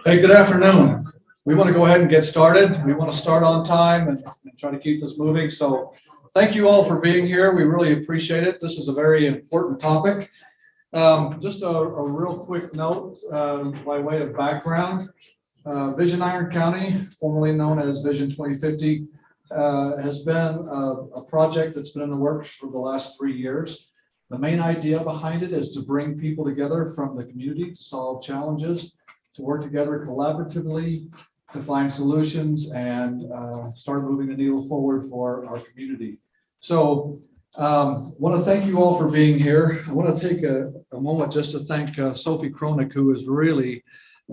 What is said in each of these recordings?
Hey, good afternoon. We want to go ahead and get started. We want to start on time and try to keep this moving. So thank you all for being here. We really appreciate it. This is a very important topic. Just a real quick note by way of background. Vision Iron County, formerly known as Vision 2050, has been a project that's been in the works for the last 3 years. The main idea behind it is to bring people together from the community to solve challenges, to work together collaboratively, to find solutions and start moving the needle forward for our community. So want to thank you all for being here. I want to take a moment just to thank Sophie Kronik, who has really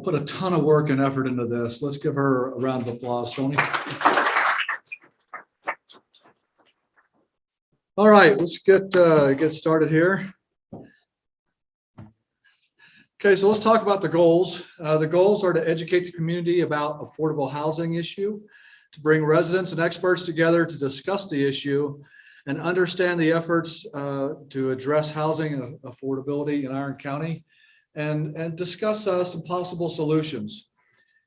put a ton of work and effort into this. Let's give her a round of applause, Sony. All right, let's get started here. Okay, so let's talk about the goals. The goals are to educate the community about affordable housing issue, to bring residents and experts together to discuss the issue and understand the efforts to address housing and affordability in Iron County, and discuss some possible solutions.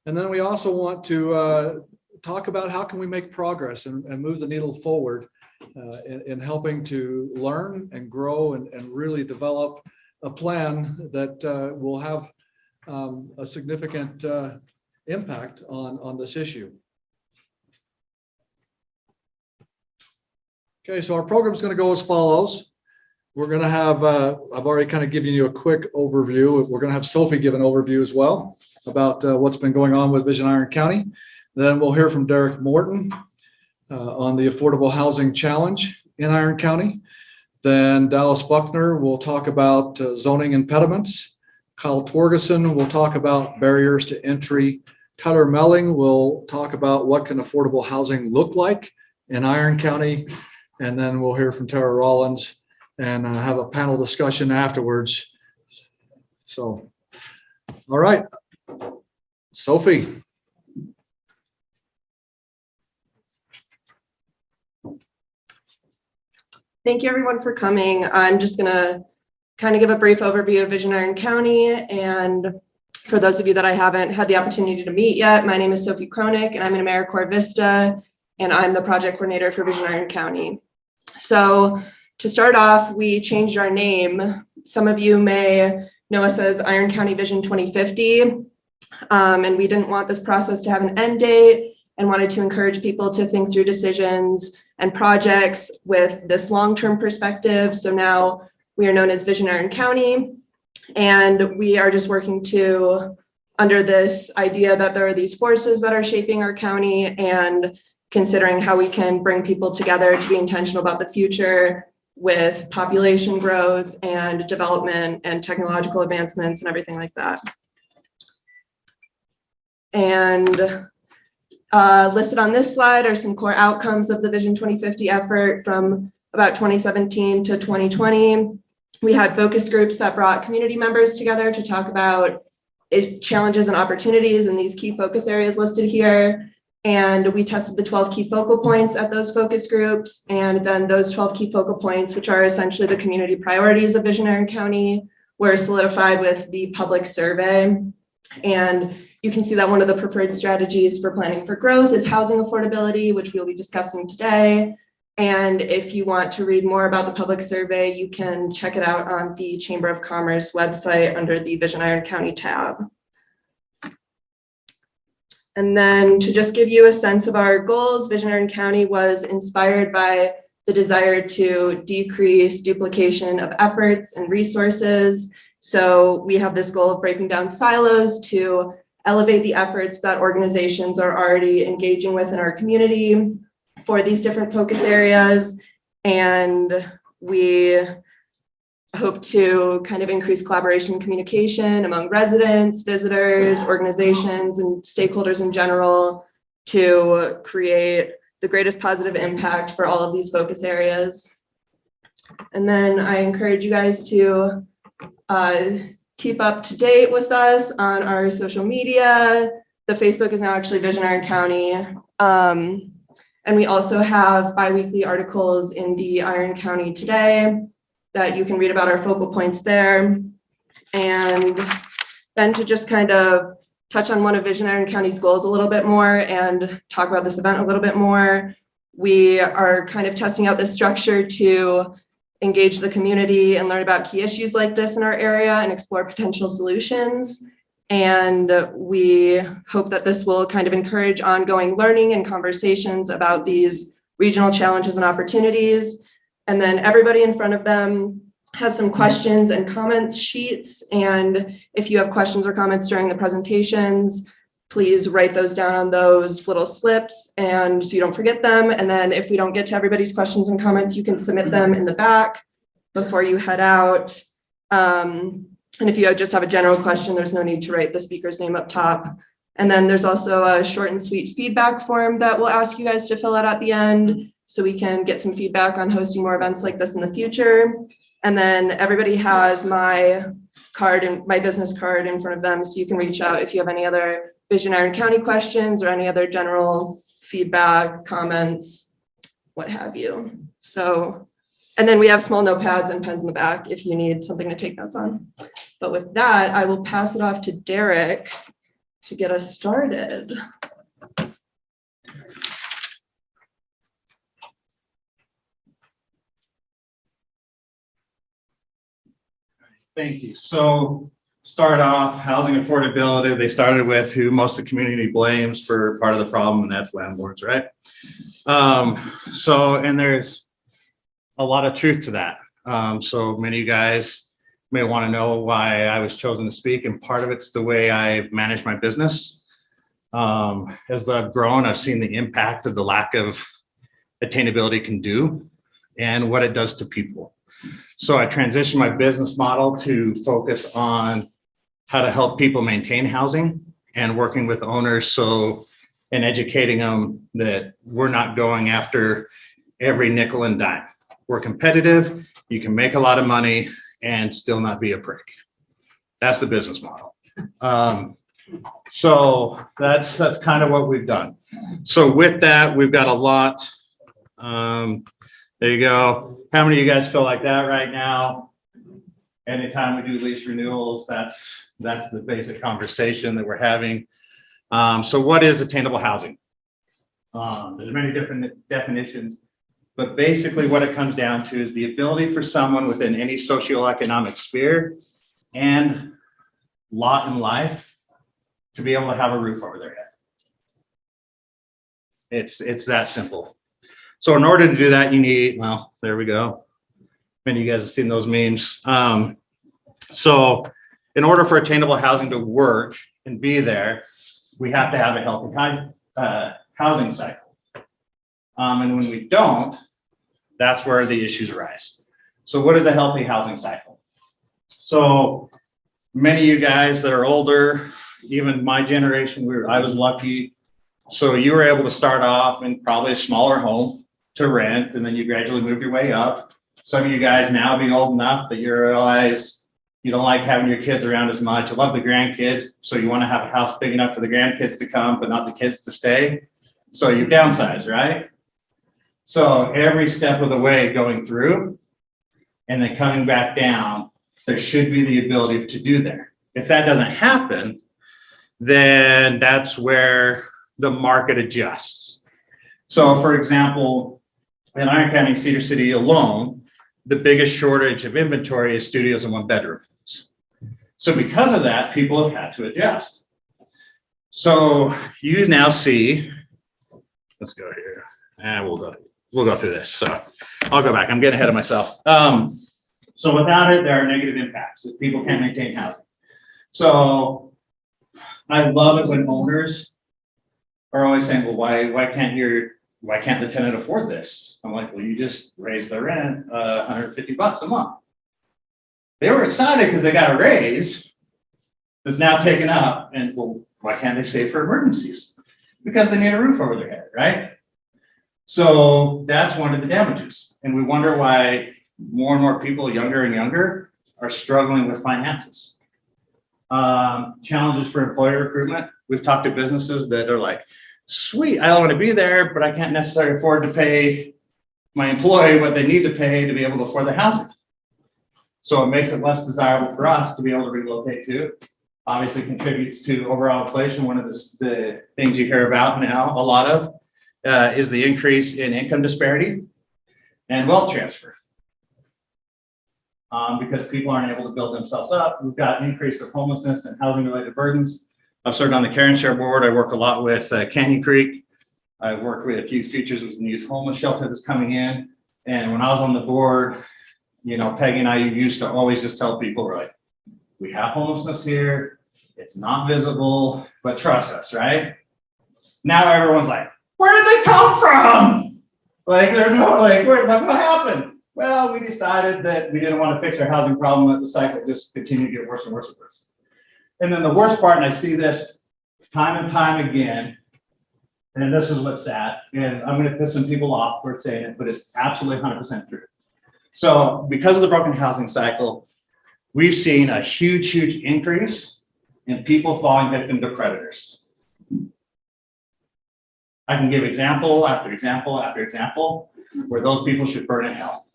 And then we also want to talk about how can we make progress and move the needle forward in helping to learn and grow and really develop a plan that will have a significant impact on this issue. Okay, so our program is going to go as follows. We're going to have, I've already kind of given you a quick overview. We're going to have Sophie give an overview as well about what's been going on with Vision Iron County. Then we'll hear from Derek Morton on the Affordable Housing Challenge in Iron County. Then Dallas Buckner will talk about zoning impediments. Kyle Torgerson will talk about barriers to entry. Tyler Melling will talk about what can affordable housing look like in Iron County. And then we'll hear from Tara Rollins and have a panel discussion afterwards. So, all right, Sophie. Thank you everyone for coming. I'm just gonna kind of give a brief overview of Vision Iron County. And for those of you that I haven't had the opportunity to meet yet, my name is Sophie Kronik and I'm in AmeriCorps Vista and I'm the project coordinator for Vision Iron County. So to start off, we changed our name. Some of you may know us as Iron County Vision 2050. And we didn't want this process to have an end date and wanted to encourage people to think through decisions and projects with this long-term perspective. So now we are known as Vision Iron County, and we are just working to, under this idea that there are these forces that are shaping our county and considering how we can bring people together to be intentional about the future with population growth and development and technological advancements and everything like that. And listed on this slide are some core outcomes of the Vision 2050 effort from about 2017 to 2020. We had focus groups that brought community members together to talk about challenges and opportunities in these key focus areas listed here. And we tested the 12 key focal points at those focus groups. And then those 12 key focal points, which are essentially the community priorities of Vision Iron County, were solidified with the public survey. And you can see that one of the preferred strategies for planning for growth is housing affordability, which we'll be discussing today. And if you want to read more about the public survey, you can check it out on the Chamber of Commerce website under the Vision Iron County tab. And then to just give you a sense of our goals, Vision Iron County was inspired by the desire to decrease duplication of efforts and resources. So we have this goal of breaking down silos to elevate the efforts that organizations are already engaging with in our community for these different focus areas. And we hope to kind of increase collaboration and communication among residents, visitors, organizations, and stakeholders in general to create the greatest positive impact for all of these focus areas. And then I encourage you guys to keep up to date with us on our social media. The Facebook is now actually Vision Iron County. And we also have bi-weekly articles in the Iron County Today that you can read about our focal points there. And then to just kind of touch on one of Visionary County's goals a little bit more and talk about this event a little bit more. We are kind of testing out this structure to engage the community and learn about key issues like this in our area and explore potential solutions. And we hope that this will kind of encourage ongoing learning and conversations about these regional challenges and opportunities. And then everybody in front of them has some questions and comments sheets. And if you have questions or comments during the presentations, please write those down on those little slips and so you don't forget them. And then if we don't get to everybody's questions and comments, you can submit them in the back before you head out. And if you just have a general question, there's no need to write the speaker's name up top. And then there's also a short and sweet feedback form that we'll ask you guys to fill out at the end so we can get some feedback on hosting more events like this in the future. And then everybody has my card and my business card in front of them, so you can reach out if you have any other Visionary County questions or any other general feedback, comments, what have you. So, and then we have small notepads and pens in the back if you need something to take notes on. But with that, I will pass it off to Derek to get us started. Thank you. So start off, housing affordability. They started with who most of the community blames for part of the problem, and that's landlords, right? And there's a lot of truth to that. So many of you guys may want to know why I was chosen to speak, and part of it's the way I've managed my business. As I've grown, I've seen the impact of the lack of attainability can do and what it does to people. So I transitioned my business model to focus on how to help people maintain housing and working with owners and educating them that we're not going after every nickel and dime. We're competitive, you can make a lot of money and still not be a prick. That's the business model. So that's kind of what we've done. So with that, we've got a lot. There you go. How many of you guys feel like that right now? Anytime we do lease renewals, that's the basic conversation that we're having. So what is attainable housing? There's many different definitions, but basically what it comes down to is the ability for someone within any socioeconomic sphere and lot in life to be able to have a roof over their head. It's that simple. So in order to do that, you need, well, there we go. Many of you guys have seen those memes. So in order for attainable housing to work and be there, we have to have a healthy housing cycle. And when we don't, that's where the issues arise. So what is a healthy housing cycle? So many of you guys that are older, even my generation, I was lucky. So you were able to start off in probably a smaller home to rent, and then you gradually moved your way up. Some of you guys now being old enough that you realize you don't like having your kids around as much. You love the grandkids, so you want to have a house big enough for the grandkids to come, but not the kids to stay. So you downsize, right? So every step of the way going through and then coming back down, there should be the ability to do there. If that doesn't happen, then that's where the market adjusts. So for example, in Iron County, Cedar City alone, the biggest shortage of inventory is studios and one bedrooms. So because of that, people have had to adjust. So you now see, let's go here, and we'll go through this. So I'll go back. I'm getting ahead of myself. So without it, there are negative impacts if people can't maintain housing. So I love it when owners are always saying, well, why can't the tenant afford this? I'm like, well, you just raised the rent $150 a month. They were excited because they got a raise that's now taken up. And well, why can't they save for emergencies? Because they need a roof over their head, right? So that's one of the damages. And we wonder why more and more people, younger and younger, are struggling with finances. Challenges for employer recruitment. We've talked to businesses that are like, sweet, I want to be there, but I can't necessarily afford to pay my employee what they need to pay to be able to afford the housing. So it makes it less desirable for us to be able to relocate to. obviously contributes to overall inflation. One of the things you hear about now a lot of is the increase in income disparity and wealth transfer. Because people aren't able to build themselves up. We've got an increase of homelessness and housing related burdens. I've served on the Care and Share board. I work a lot with Canyon Creek. I've worked with a few futures with the youth homeless shelter that's coming in. And when I was on the board, you know, Peggy and I used to always just tell people, we're like, we have homelessness here. It's not visible, but trust us, right? Now everyone's like, where did they come from? Like, they're no, like, what happened? Well, we decided that we didn't want to fix our housing problem, let the cycle just continue to get worse and worse and worse. And then the worst part, and I see this time and time again, and this is what's sad, and I'm going to piss some people off for saying it, but it's absolutely 100% true. So because of the broken housing cycle, we've seen a huge, huge increase in people falling victim to predators. I can give example after example after example where those people should burn in hell.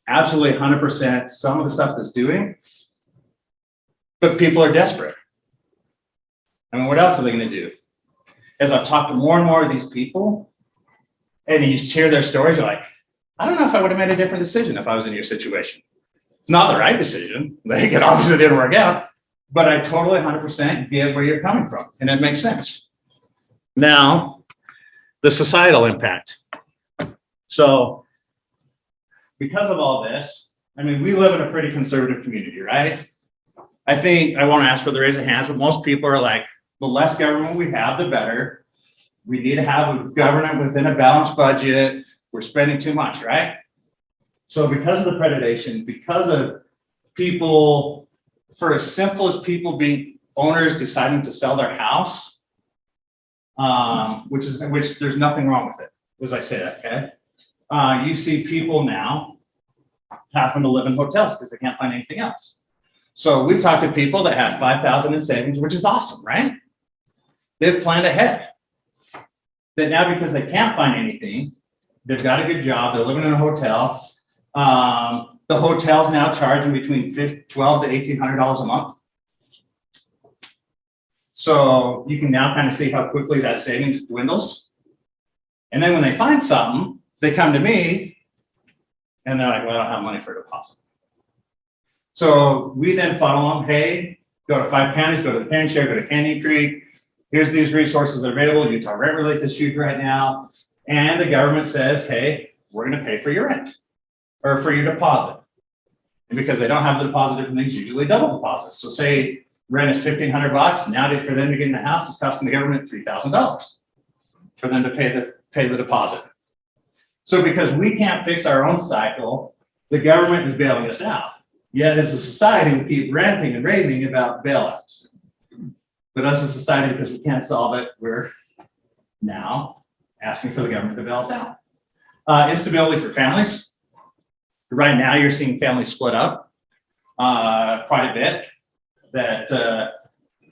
Absolutely 100% some of the stuff that's doing, but people are desperate. I mean, what else are they going to do? As I've talked to more and more of these people, and you just hear their stories, you're like, I don't know if I would have made a different decision if I was in your situation. It's not the right decision. Like, it obviously didn't work out, but I totally 100% get where you're coming from, and it makes sense. Now, the societal impact. So, because of all this, I mean, we live in a pretty conservative community, right? I think I won't ask for the raise of hands, but most people are like, the less government we have, the better. We need to have a government within a balanced budget. We're spending too much, right? So because of the predation, because of people, for as simple as people being owners deciding to sell their house, which there's nothing wrong with it, as I say that, okay? You see people now having to live in hotels because they can't find anything else. So we've talked to people that have $5,000 in savings, which is awesome, right? They've planned ahead. That now because they can't find anything, they've got a good job, they're living in a hotel. The hotel's now charging between $1,200 to $1,800 a month. So you can now kind of see how quickly that savings dwindles. And then when they find something, they come to me and they're like, well, I don't have money for a deposit. So we then funnel them, hey, go to 5 counties, go to the Care and Share, go to Canyon Creek. Here's these resources that are available. Utah rent relief is huge right now. And the government says, hey, we're going to pay for your rent or for your deposit. And because they don't have the deposit, different things, usually double deposits. So say rent is $1,500. Now for them to get in the house, it's costing the government $3,000 for them to pay the deposit. So because we can't fix our own cycle, the government is bailing us out. Yet as a society, we keep ranting and raving about bailouts. But us as a society, because we can't solve it, we're now asking for the government to bail us out. Instability for families. Right now, you're seeing families split up quite a bit. That,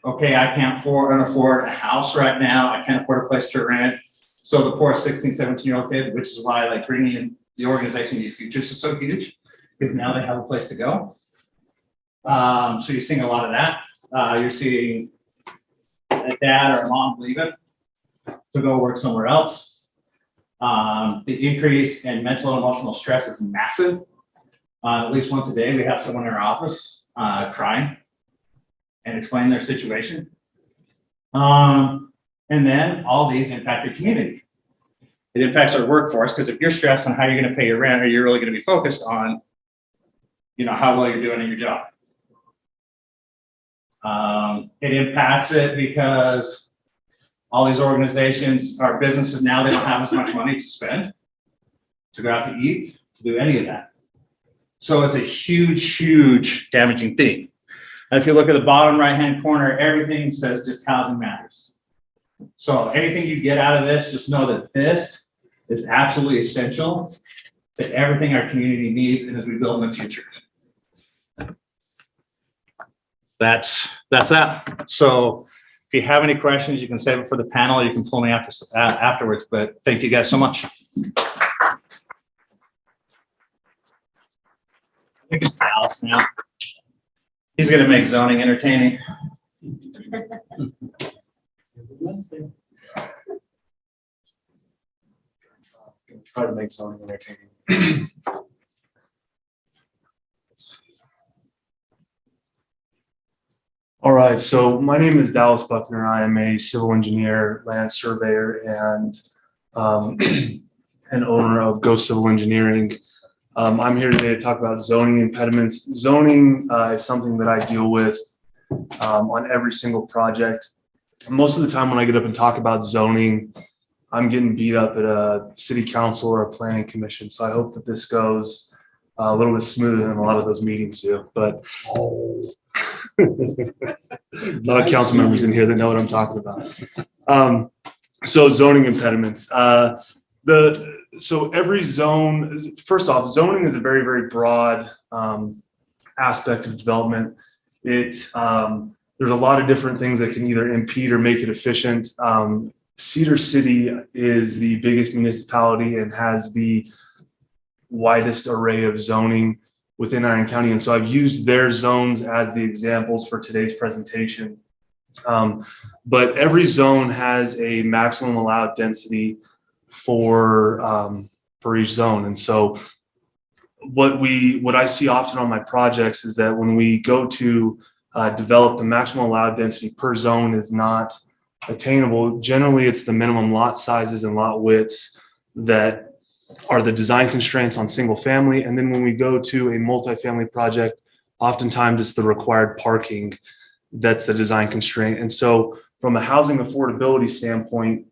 okay, I can't afford a house right now. I can't afford a place to rent. So the poor 16, 17-year-old kid, which is why like bringing in the organization Youth Futures is so huge, because now they have a place to go. So you're seeing a lot of that. You're seeing a dad or a mom leaving to go work somewhere else. The increase in mental and emotional stress is massive. At least once a day, we have someone in our office crying and explaining their situation. And then all these impact the community. It impacts our workforce because if you're stressed on how you're going to pay your rent, are you really going to be focused on, you know, how well you're doing in your job? It impacts it because all these organizations, our businesses now, they don't have as much money to spend to go out to eat, to do any of that. So it's a huge, huge damaging thing. And if you look at the bottom right-hand corner, everything says just housing matters. So anything you get out of this, just know that this is absolutely essential to everything our community needs and as we build in the future. That's that. So if you have any questions, you can save it for the panel. You can pull me afterwards, but thank you guys so much. I think it's Alice now. He's gonna make zoning entertaining. Try to make something entertaining. All right, so my name is Dallas Buckner. I am a civil engineer, land surveyor, and an owner of GoCivil Engineering. I'm here today to talk about zoning impediments. Zoning is something that I deal with on every single project. Most of the time when I get up and talk about zoning, I'm getting beat up at a city council or a planning commission. So I hope that this goes a little bit smoother than a lot of those meetings do. But a lot of council members in here that know what I'm talking about. So zoning impediments. So every zone, first off, zoning is a very, very broad aspect of development. There's a lot of different things that can either impede or make it efficient. Cedar City is the biggest municipality and has the widest array of zoning within Iron County. And so I've used their zones as the examples for today's presentation. But every zone has a maximum allowed density for each zone. And so what I see often on my projects is that when we go to develop, the maximum allowed density per zone is not attainable. Generally, it's the minimum lot sizes and lot widths that are the design constraints on single family. And then when we go to a multifamily project, oftentimes it's the required parking that's the design constraint. And so from a housing affordability standpoint,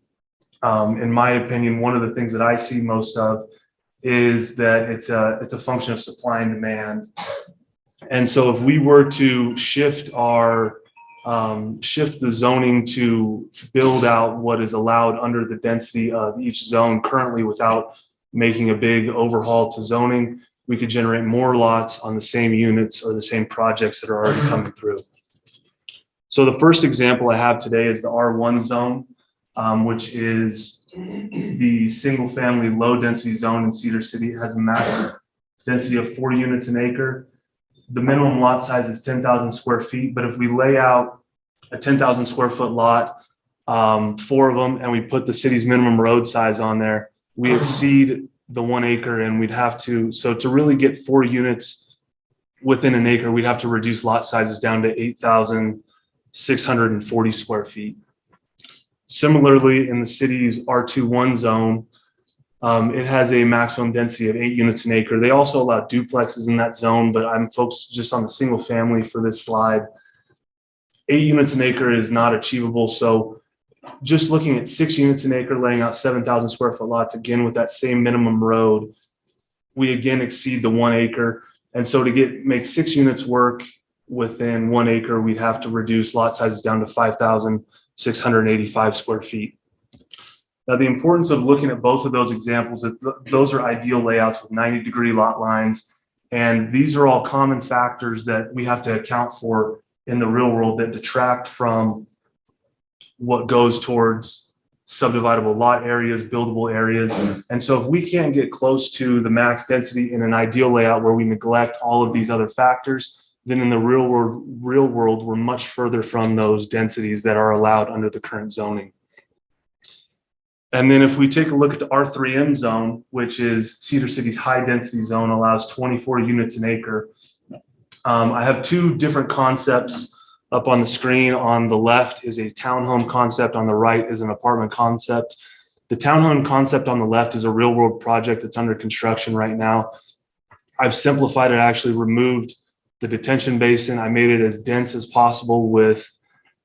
in my opinion, one of the things that I see most of is that it's a function of supply and demand. And so if we were to shift the zoning to build out what is allowed under the density of each zone currently without making a big overhaul to zoning, we could generate more lots on the same units or the same projects that are already coming through. So the first example I have today is the R1 zone, which is the single family low density zone in Cedar City. It has a max density of 4 units an acre. The minimum lot size is 10,000 square feet. But if we lay out a 10,000 square foot lot, 4 of them, and we put the city's minimum road size on there, we exceed the 1 acre, and we'd have to, so to really get 4 units within an acre, we'd have to reduce lot sizes down to 8,640 square feet. Similarly, in the city's R21 zone, it has a maximum density of 8 units an acre. They also allow duplexes in that zone, but I'm focused just on the single family for this slide. 8 units an acre is not achievable. So just looking at 6 units an acre, laying out 7,000 square foot lots, again, with that same minimum road, we again exceed the 1 acre. And so to make 6 units work within 1 acre, we'd have to reduce lot sizes down to 5,685 square feet. Now, the importance of looking at both of those examples, those are ideal layouts with 90-degree lot lines. And these are all common factors that we have to account for in the real world that detract from what goes towards subdividable lot areas, buildable areas. And so if we can't get close to the max density in an ideal layout where we neglect all of these other factors, then in the real world, we're much further from those densities that are allowed under the current zoning. And then if we take a look at the R3M zone, which is Cedar City's high density zone, allows 24 units an acre. I have 2 different concepts up on the screen. On the left is a townhome concept. On the right is an apartment concept. The townhome concept on the left is a real world project that's under construction right now. I've simplified it, actually removed the detention basin. I made it as dense as possible with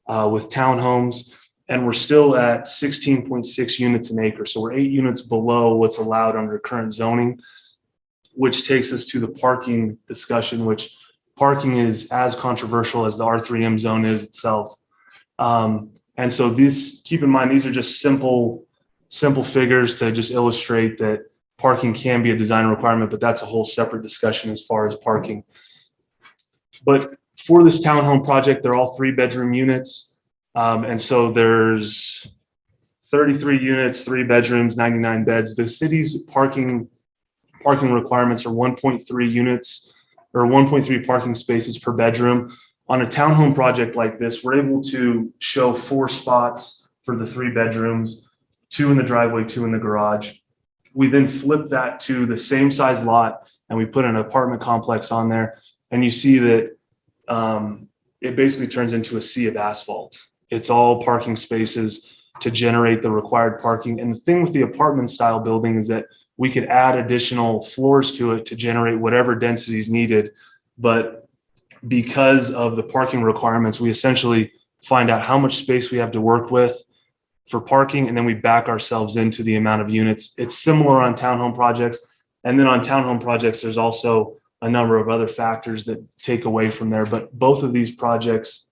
townhomes. And we're still at 16.6 units an acre. So we're 8 units below what's allowed under current zoning, which takes us to the parking discussion, which parking is as controversial as the R3M zone is itself. And so keep in mind, these are just simple figures to just illustrate that parking can be a design requirement, but that's a whole separate discussion as far as parking. But for this townhome project, they're all 3-bedroom units. And so there's 33 units, 3 bedrooms, 99 beds. The city's parking requirements are 1.3 units or 1.3 parking spaces per bedroom. On a townhome project like this, we're able to show 4 spots for the 3 bedrooms, 2 in the driveway, 2 in the garage. We then flip that to the same size lot and we put an apartment complex on there, and you see that it basically turns into a sea of asphalt. It's all parking spaces to generate the required parking. And the thing with the apartment style building is that we could add additional floors to it to generate whatever density is needed. But because of the parking requirements, we essentially find out how much space we have to work with for parking, and then we back ourselves into the amount of units. It's similar on townhome projects. And then on townhome projects, there's also a number of other factors that take away from there. But both of these projects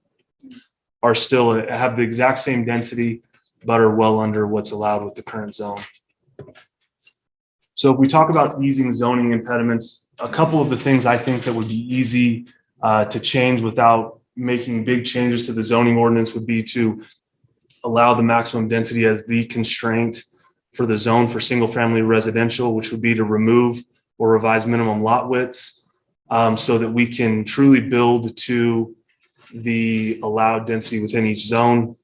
are still have the exact same density, but are well under what's allowed with the current zone. So if we talk about easing zoning impediments, a couple of the things I think that would be easy to change without making big changes to the zoning ordinance would be to allow the maximum density as the constraint for the zone for single family residential, which would be to remove or revise minimum lot widths so that we can truly build to the allowed density within each zone.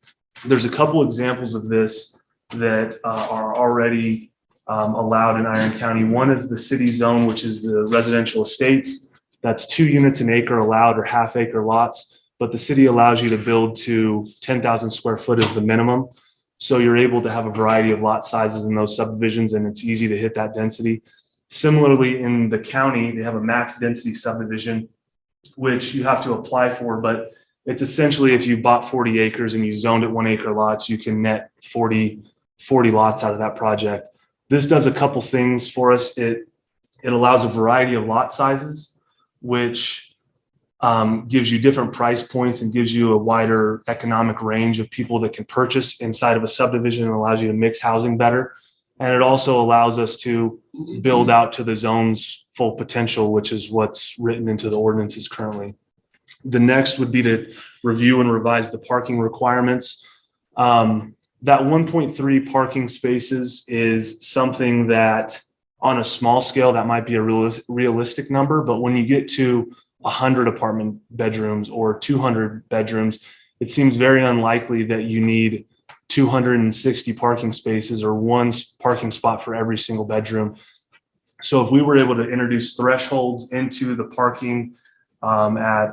There's a couple examples of this that are already allowed in Iron County. One is the city zone, which is the residential estates. That's 2 units an acre allowed, or half-acre lots, but the city allows you to build to 10,000 square foot as the minimum. So you're able to have a variety of lot sizes in those subdivisions, and it's easy to hit that density. Similarly, in the county, they have a max density subdivision, which you have to apply for, but it's essentially if you bought 40 acres and you zoned it 1 acre lots, you can net 40 lots out of that project. This does a couple things for us. It allows a variety of lot sizes, which gives you different price points and gives you a wider economic range of people that can purchase inside of a subdivision, and allows you to mix housing better. And it also allows us to build out to the zone's full potential, which is what's written into the ordinances currently. The next would be to review and revise the parking requirements. That 1.3 parking spaces is something that on a small scale, that might be a realistic number. But when you get to 100 apartment bedrooms or 200 bedrooms, it seems very unlikely that you need 260 parking spaces or 1 parking spot for every single bedroom. So if we were able to introduce thresholds into the parking at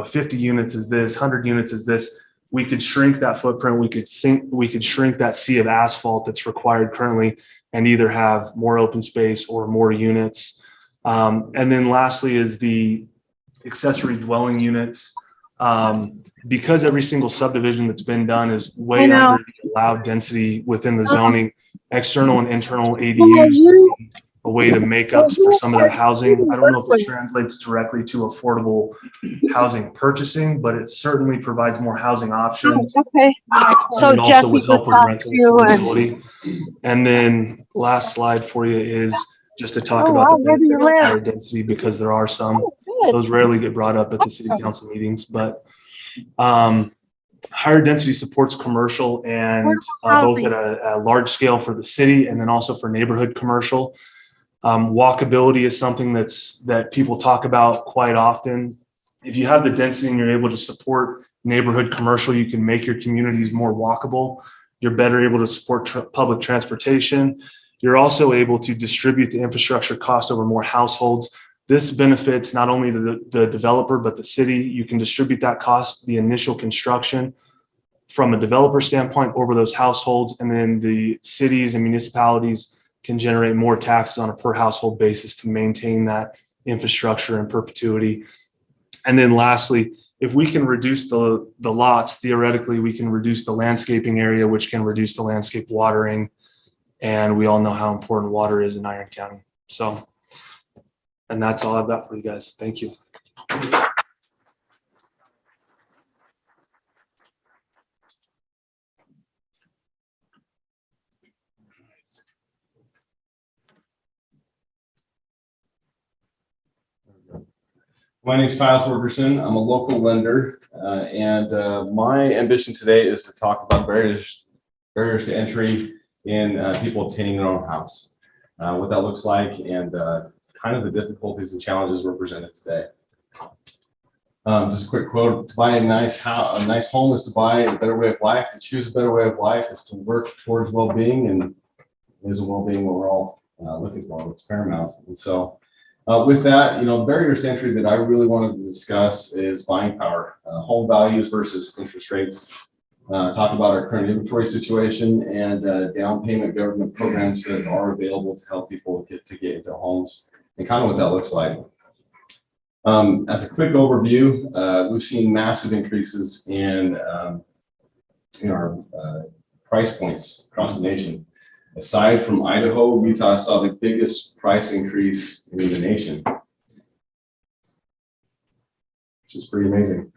50 units is this, 100 units is this, we could shrink that footprint. We could shrink that sea of asphalt that's required currently, and either have more open space or more units. And then lastly is the accessory dwelling units. Because every single subdivision that's been done is way under the allowed density within the zoning, external and internal ADUs, a way to make up for some of that housing. I don't know if it translates directly to affordable housing purchasing, but it certainly provides more housing options. Okay. So and also would help with rental affordability. And then last slide for you is just to talk about the benefits of higher density, because there are some. Those rarely get brought up at the city council meetings, but higher density supports commercial, and both at a large scale for the city and then also for neighborhood commercial. Walkability is something that people talk about quite often. If you have the density and you're able to support neighborhood commercial, you can make your communities more walkable. You're better able to support public transportation. You're also able to distribute the infrastructure cost over more households. This benefits not only the developer, but the city. You can distribute that cost, the initial construction, from a developer standpoint over those households, and then the cities and municipalities can generate more taxes on a per household basis to maintain that infrastructure in perpetuity. And then lastly, if we can reduce the lots, theoretically, we can reduce the landscaping area, which can reduce the landscape watering. And we all know how important water is in Iron County. So, and that's all I've got for you guys. Thank you. My name is Torgerson. I'm a local lender, and my ambition today is to talk about barriers to entry in people obtaining their own house, what that looks like, and kind of the difficulties and challenges we're presented today. Just a quick quote: to buy a nice house, a nice home is to buy a better way of life. To choose a better way of life is to work towards well-being, and is a well-being what we're all looking for. It's paramount. And so with that, barriers to entry that I really wanted to discuss is buying power, home values versus interest rates. Talk about our current inventory situation and down payment government programs that are available to help people get into homes and kind of what that looks like. As a quick overview, we've seen massive increases in our price points across the nation. Aside from Idaho, Utah saw the biggest price increase in the nation, which is pretty amazing.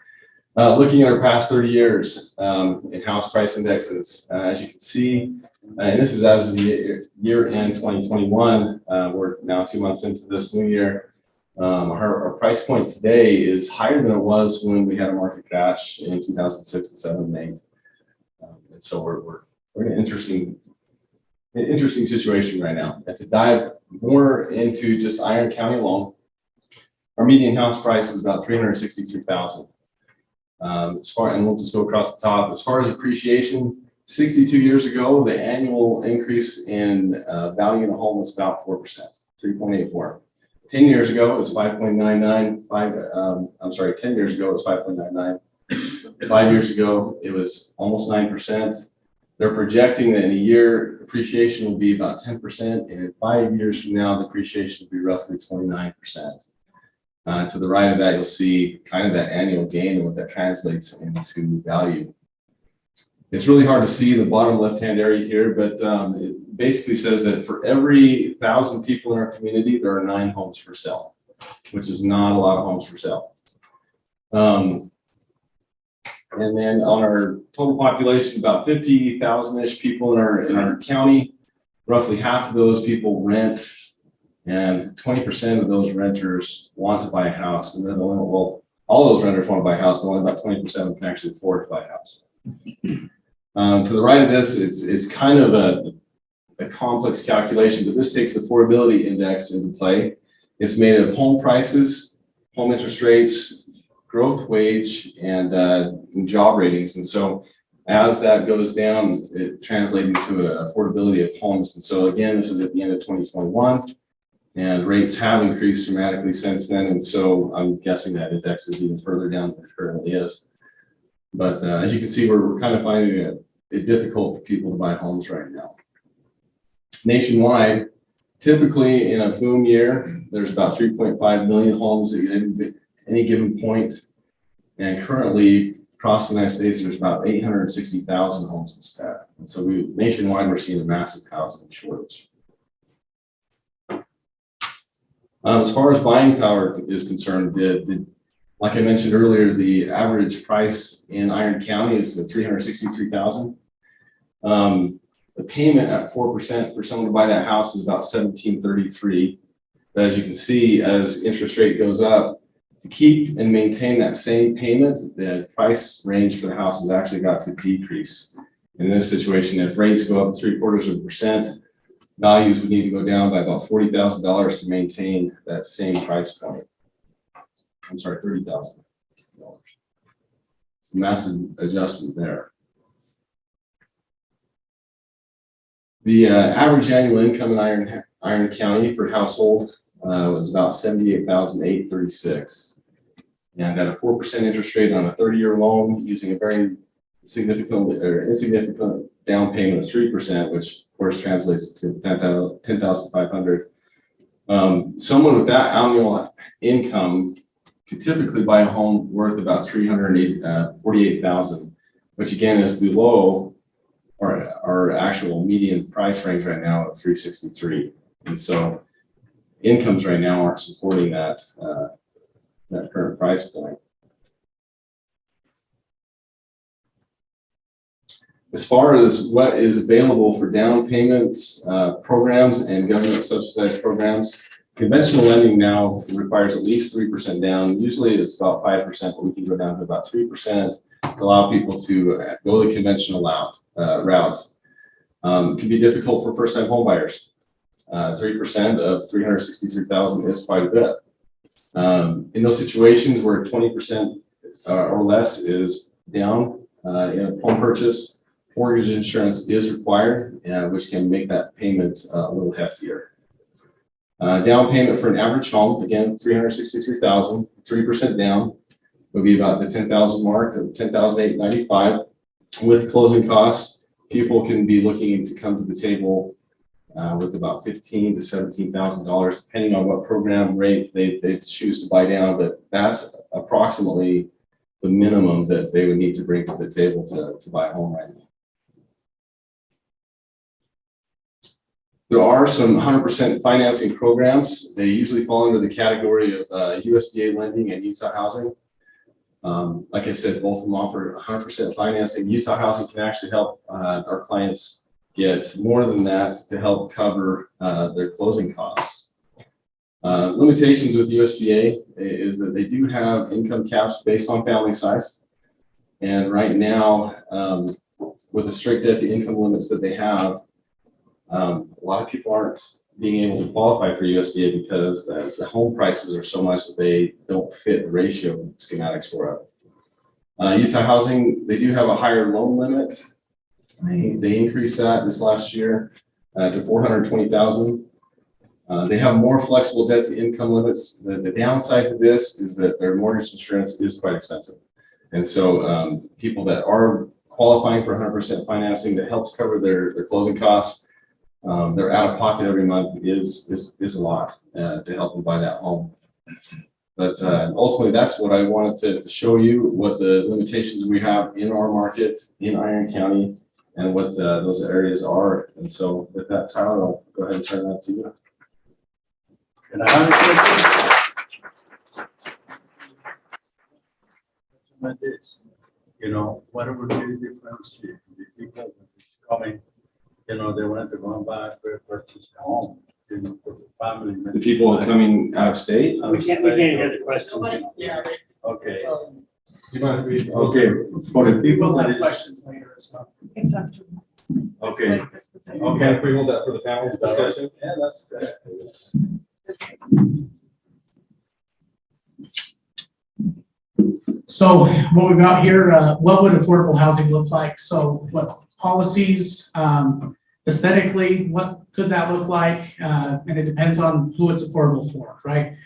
Looking at our past 30 years in house price indexes, as you can see, and this is as of the year end 2021, we're now 2 months into this new year. Our price point today is higher than it was when we had a market crash in 2006 and 7 and 8. And so we're in an interesting situation right now. And to dive more into just Iron County alone, our median house price is about $363,000. And we'll just go across the top. As far as appreciation, 62 years ago, the annual increase in value in a home was about 4%, 3.84. 10 years ago, it was 5.99. 10 years ago, it was 5.99. 5 years ago, it was almost 9%. They're projecting that in a year, appreciation will be about 10%, and in 5 years from now, the appreciation will be roughly 29%. To the right of that, you'll see kind of that annual gain and what that translates into value. It's really hard to see the bottom left-hand area here, but it basically says that for every 1,000 people in our community, there are 9 homes for sale, which is not a lot of homes for sale. And then on our total population, about 50,000-ish people in our county, roughly half of those people rent, and 20% of those renters want to buy a house. And then all those renters want to buy a house, but only about 20% of them can actually afford to buy a house. To the right of this, it's kind of a complex calculation, but this takes the affordability index into play. It's made of home prices, home interest rates, growth wage, and job ratings. And so as that goes down, it translates into affordability of homes. And so again, this is at the end of 2021, and rates have increased dramatically since then. And so I'm guessing that index is even further down than it currently is. But as you can see, we're kind of finding it difficult for people to buy homes right now. Nationwide, typically in a boom year, there's about 3.5 million homes at any given point. And currently, across the United States, there's about 860,000 homes instead. And so nationwide, we're seeing a massive housing shortage. As far as buying power is concerned, like I mentioned earlier, the average price in Iron County is $363,000. The payment at 4% for someone to buy that house is about $1,733. But as you can see, as interest rate goes up, to keep and maintain that same payment, the price range for the house has actually got to decrease. In this situation, if rates go up 0.75%, values would need to go down by about $40,000 to maintain that same price point. I'm sorry, $30,000. Massive adjustment there. The average annual income in Iron County per household was about $78,836. And at a 4% interest rate on a 30-year loan, using a very insignificant down payment of 3%, which of course translates to $10,500. Someone with that annual income could typically buy a home worth about $348,000, which again is below our actual median price range right now at $363,000. And so incomes right now aren't supporting that current price point. As far as what is available for down payments, programs, and government subsidized programs, conventional lending now requires at least 3% down. Usually it's about 5%, but we can go down to about 3% to allow people to go the conventional route. It can be difficult for first-time home buyers. 3% of $363,000 is quite a bit. In those situations where 20% or less is down in a home purchase, mortgage insurance is required, which can make that payment a little heftier. Down payment for an average home, again, $363,000, 3% down would be about the 10,000 mark of $10,895. With closing costs, people can be looking to come to the table with about $15,000 to $17,000, depending on what program rate they choose to buy down. But that's approximately the minimum that they would need to bring to the table to buy a home right now. There are some 100% financing programs. They usually fall under the category of USDA lending and Utah Housing. Like I said, both of them offer 100% financing. Utah Housing can actually help our clients get more than that to help cover their closing costs. Limitations with USDA is that they do have income caps based on family size. And right now, with the strict debt to income limits that they have, a lot of people aren't being able to qualify for USDA because the home prices are so much that they don't fit the ratio schematics for it. Utah Housing, they do have a higher loan limit. They increased that this last year to $420,000. They have more flexible debt to income limits. The downside to this is that their mortgage insurance is quite expensive. And so people that are qualifying for 100% financing that helps cover their closing costs, their out-of-pocket every month is a lot to help them buy that home. But ultimately, that's what I wanted to show you, what the limitations we have in our market in Iron County and what those areas are. And so with that, Tyler, I'll go ahead and turn that to you. Can I have a question? This, you know, what would be the difference if the people that is coming, you know, they want to go and buy a purchase a home, you know, for the family. The people coming out of state? We can't hear the question. Yeah. Okay. You might read. Okay, for the people that is. Questions later as well. It's after. Okay. Okay, if we hold that for the panel discussion. Yeah, that's good. So what we've got here, what would affordable housing look like? So what policies, aesthetically, what could that look like? And it depends on who it's affordable for, right?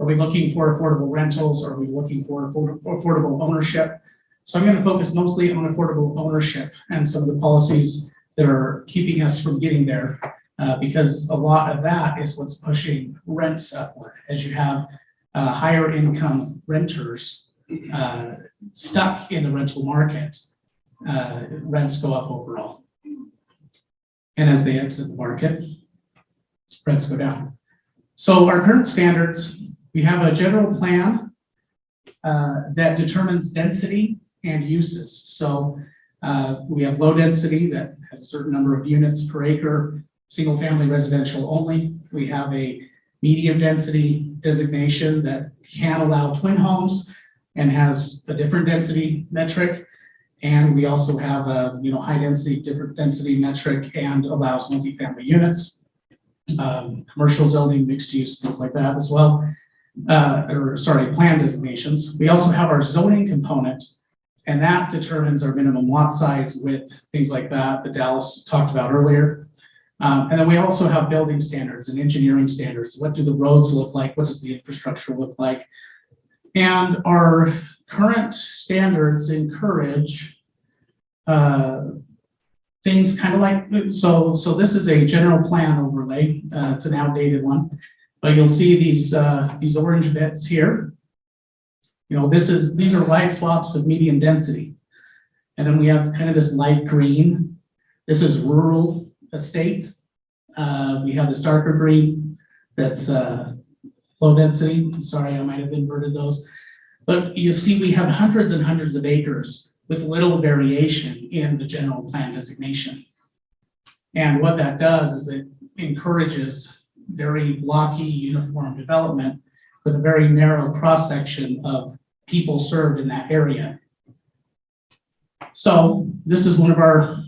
Are we looking for affordable rentals? Or are we looking for affordable ownership? So I'm going to focus mostly on affordable ownership and some of the policies that are keeping us from getting there, because a lot of that is what's pushing rents upward as you have higher income renters stuck in the rental market. Rents go up overall. And as they exit the market, rents go down. So our current standards, we have a general plan that determines density and uses. So we have low density that has a certain number of units per acre, single family residential only. We have a medium density designation that can allow twin homes and has a different density metric. And we also have a high density, different density metric and allows multifamily units, commercial zoning, mixed use, things like that as well. Plan designations. We also have our zoning component, and that determines our minimum lot size, width, things like that Dallas talked about earlier. And then we also have building standards and engineering standards. What do the roads look like? What does the infrastructure look like? And our current standards encourage things kind of like, so this is a general plan overlay. It's an outdated one, but you'll see these orange bits here. These are light swaths of medium density. And then we have kind of this light green. This is rural estate. We have this darker green that's low density. Sorry, I might have inverted those. But you see we have hundreds and hundreds of acres with little variation in the general plan designation. And what that does is it encourages very blocky, uniform development with a very narrow cross-section of people served in that area. So this is one of our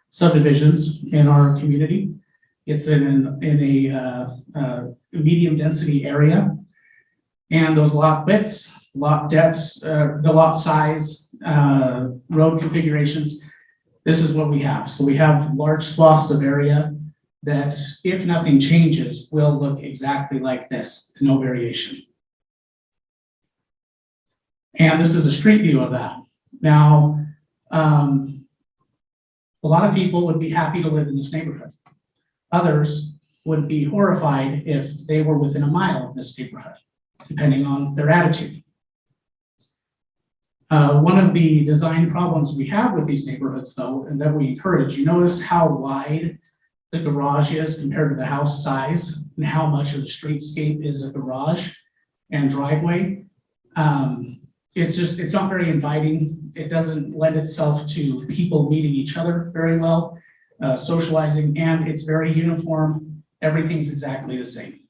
subdivisions in our community. It's in a medium density area. And those lot widths, lot depths, the lot size, road configurations, this is what we have. So we have large swaths of area that, if nothing changes, will look exactly like this, no variation. And this is a street view of that. Now, a lot of people would be happy to live in this neighborhood. Others would be horrified if they were within a mile of this neighborhood, depending on their attitude. One of the design problems we have with these neighborhoods, though, and that we encourage, you notice how wide the garage is compared to the house size, and how much of the streetscape is a garage and driveway. It's not very inviting. It doesn't lend itself to people meeting each other very well, socializing, and it's very uniform. Everything's exactly the same.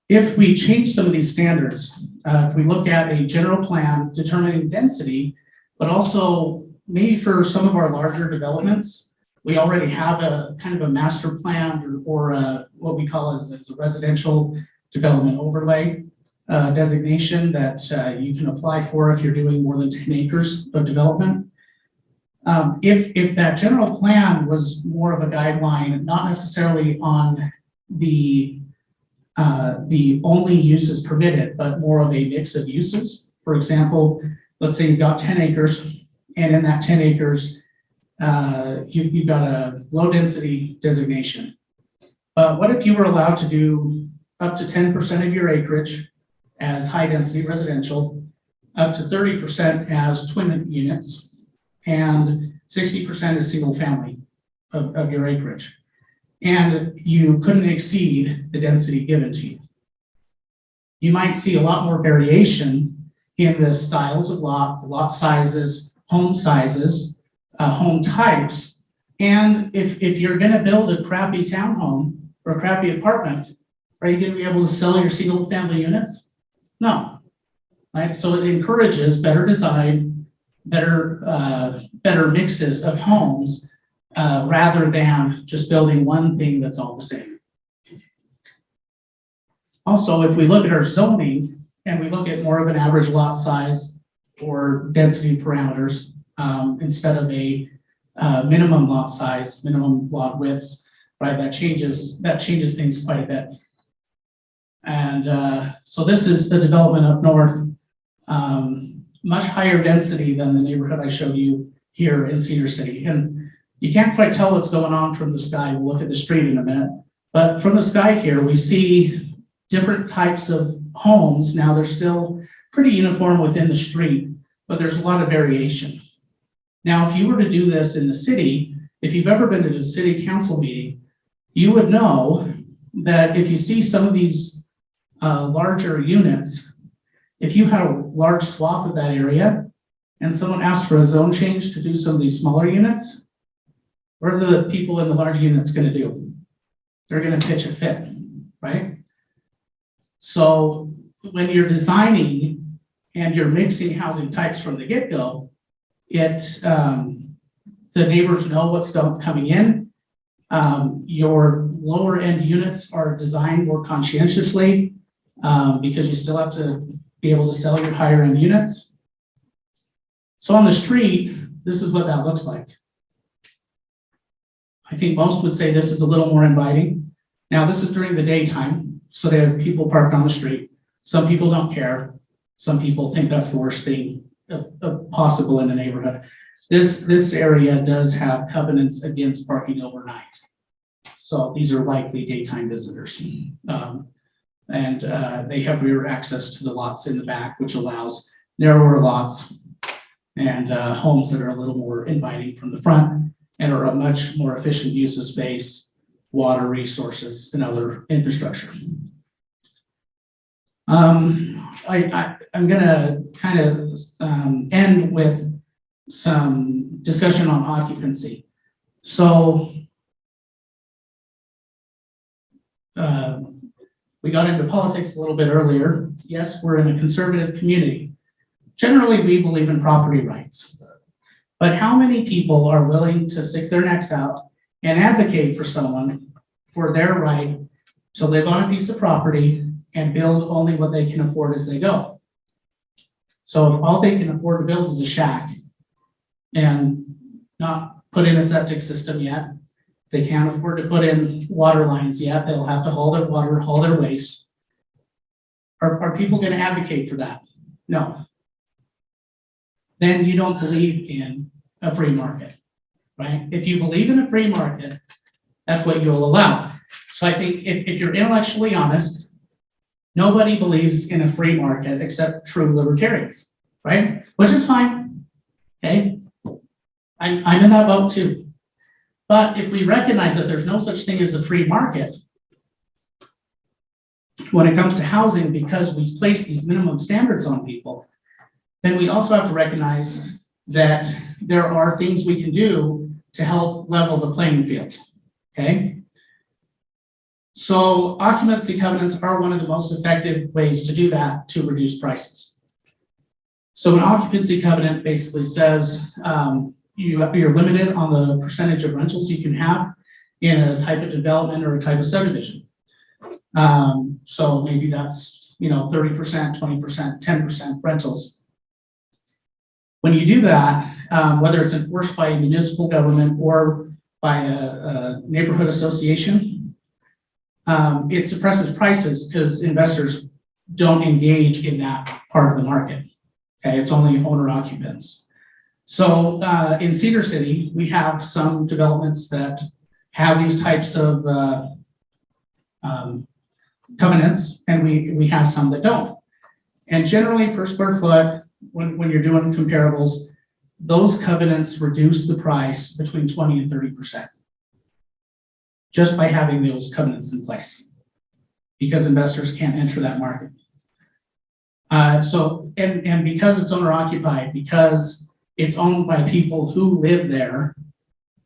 If we change some of these standards, if we look at a general plan determining density, but also maybe for some of our larger developments, we already have a kind of a master plan or what we call as a residential development overlay designation that you can apply for if you're doing more than 10 acres of development. If that general plan was more of a guideline, not necessarily on the only uses permitted, but more of a mix of uses. For example, let's say you've got 10 acres, and in that 10 acres, you've got a low density designation. What if you were allowed to do up to 10% of your acreage as high density residential, up to 30% as twin units, and 60% as single family of your acreage? And you couldn't exceed the density given to you. You might see a lot more variation in the styles of lot, the lot sizes, home types. And if you're gonna build a crappy townhome or a crappy apartment, are you gonna be able to sell your single family units? No, right? So it encourages better design, better mixes of homes, rather than just building one thing that's all the same. Also, if we look at our zoning and we look at more of an average lot size or density parameters, instead of a minimum lot size, minimum lot widths, right? That changes things quite a bit. And so this is the development up north, much higher density than the neighborhood I showed you here in Cedar City. And you can't quite tell what's going on from the sky. We'll look at the street in a minute. But from the sky here, we see different types of homes. Now they're still pretty uniform within the street, but there's a lot of variation. Now, if you were to do this in the city, if you've ever been to a city council meeting, you would know that if you see some of these larger units, if you had a large swath of that area and someone asked for a zone change to do some of these smaller units, what are the people in the large units going to do? They're going to pitch a fit, right? So when you're designing and you're mixing housing types from the get-go, the neighbors know what's coming in. Your lower end units are designed more conscientiously because you still have to be able to sell your higher end units. So on the street, this is what that looks like. I think most would say this is a little more inviting. Now this is during the daytime, so they have people parked on the street. Some people don't care. Some people think that's the worst thing possible in the neighborhood. This area does have covenants against parking overnight. So these are likely daytime visitors. And they have rear access to the lots in the back, which allows narrower lots and homes that are a little more inviting from the front and are a much more efficient use of space, water resources, and other infrastructure. I'm gonna kind of end with some discussion on occupancy. So we got into politics a little bit earlier. Yes, we're in a conservative community. Generally, we believe in property rights. But how many people are willing to stick their necks out and advocate for someone for their right to live on a piece of property and build only what they can afford as they go. So if all they can afford to build is a shack and not put in a septic system yet, they can't afford to put in water lines yet, they'll have to haul their water, haul their waste. Are people going to advocate for that? No. Then you don't believe in a free market, right? If you believe in a free market, that's what you'll allow. So I think if you're intellectually honest, nobody believes in a free market except true libertarians, right? Which is fine, okay? I'm in that boat too. But if we recognize that there's no such thing as a free market, when it comes to housing, because we place these minimum standards on people, then we also have to recognize that there are things we can do to help level the playing field, okay? So occupancy covenants are one of the most effective ways to do that, to reduce prices. So an occupancy covenant basically says you're limited on the percentage of rentals you can have in a type of development or a type of subdivision. So maybe that's 30%, 20%, 10% rentals. When you do that, whether it's enforced by a municipal government or by a neighborhood association, it suppresses prices because investors don't engage in that part of the market. Okay, it's only owner occupants. So in Cedar City, we have some developments that have these types of covenants, and we have some that don't. And generally per square foot, when you're doing comparables, those covenants reduce the price between 20 and 30%. Just by having those covenants in place, because investors can't enter that market. And because it's owner occupied, because it's owned by people who live there,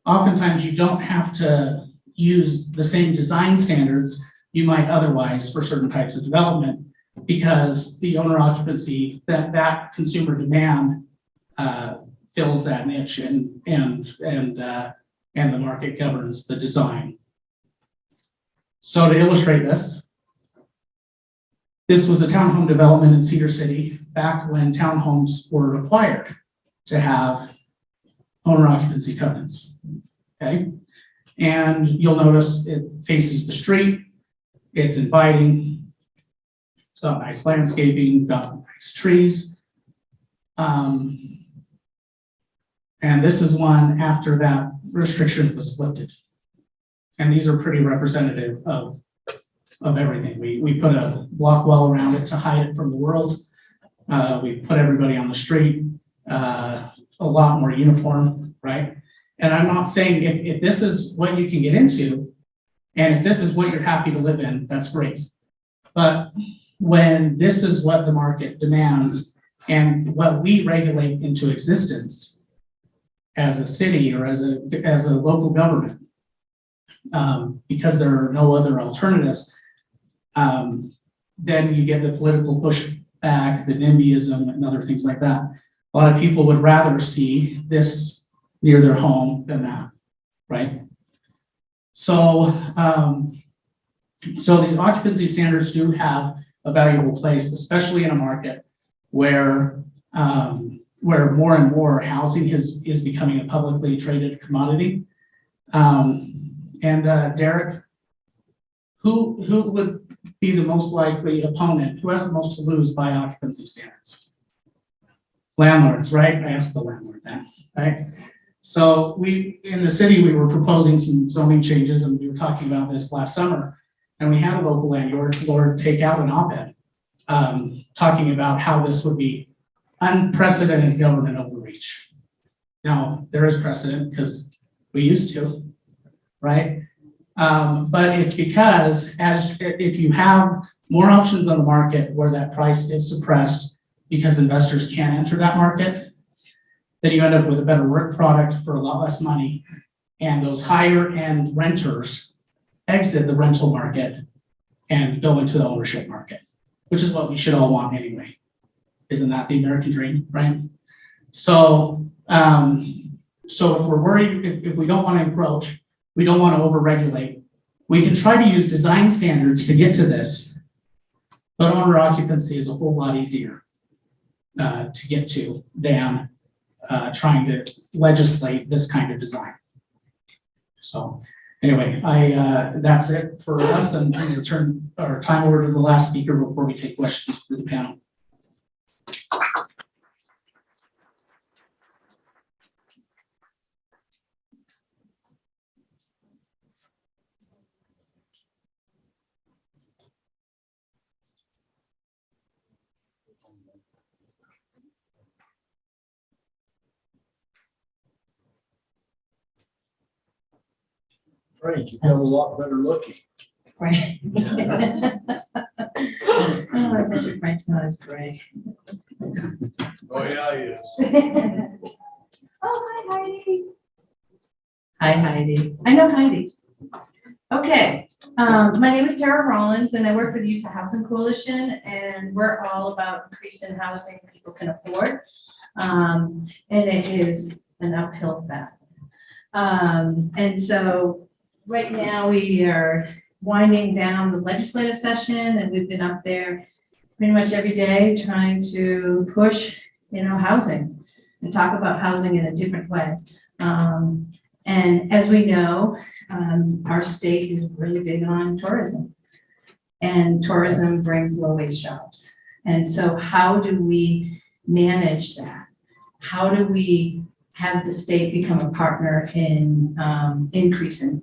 oftentimes you don't have to use the same design standards you might otherwise for certain types of development, because the owner occupancy, that consumer demand fills that niche, and the market governs the design. So to illustrate this was a townhome development in Cedar City back when townhomes were required to have owner occupancy covenants, okay? And you'll notice it faces the street, it's inviting, it's got nice landscaping, got nice trees. And this is one after that restriction was lifted. And these are pretty representative of everything. We put a block wall around it to hide it from the world. We put everybody on the street, a lot more uniform, right? And I'm not saying if this is what you can get into, and if this is what you're happy to live in, that's great. But when this is what the market demands and what we regulate into existence as a city or as a local government, because there are no other alternatives, then you get the political pushback, the NIMBYism, and other things like that. A lot of people would rather see this near their home than that, right? So, so these occupancy standards do have a valuable place, especially in a market where more and more housing is becoming a publicly traded commodity. Derek, who would be the most likely opponent? Who has the most to lose by occupancy standards? Landlords, right? I asked the landlord that, right? So in the city, we were proposing some zoning changes, and we were talking about this last summer, and we had a local landlord take out an op-ed talking about how this would be unprecedented government overreach. Now, there is precedent because we used to, right? But it's because if you have more options on the market where that price is suppressed because investors can't enter that market, then you end up with a better work product for a lot less money. And those higher end renters exit the rental market and go into the ownership market, which is what we should all want anyway. Isn't that the American dream, right? So, so if we're worried, if we don't want to encroach, we don't want to overregulate, we can try to use design standards to get to this, But owner occupancy is a whole lot easier to get to than trying to legislate this kind of design. So anyway, that's it for us, and I'm going to turn our time over to the last speaker before we take questions for the panel. Frank, you got a lot better looking. Right. Oh, I bet your Frank's not as gray. Oh, yeah, he is. Oh, hi Heidi. Hi Heidi. I know Heidi. Okay, my name is Tara Rollins and I work for the Utah Housing Coalition, and we're all about increasing housing people can afford. And it is an uphill battle. And so right now we are winding down the legislative session, and we've been up there pretty much every day trying to push, housing and talk about housing in a different way. And as we know, our state is really big on tourism, and tourism brings low-wage jobs. And so how do we manage that? How do we have the state become a partner in increasing,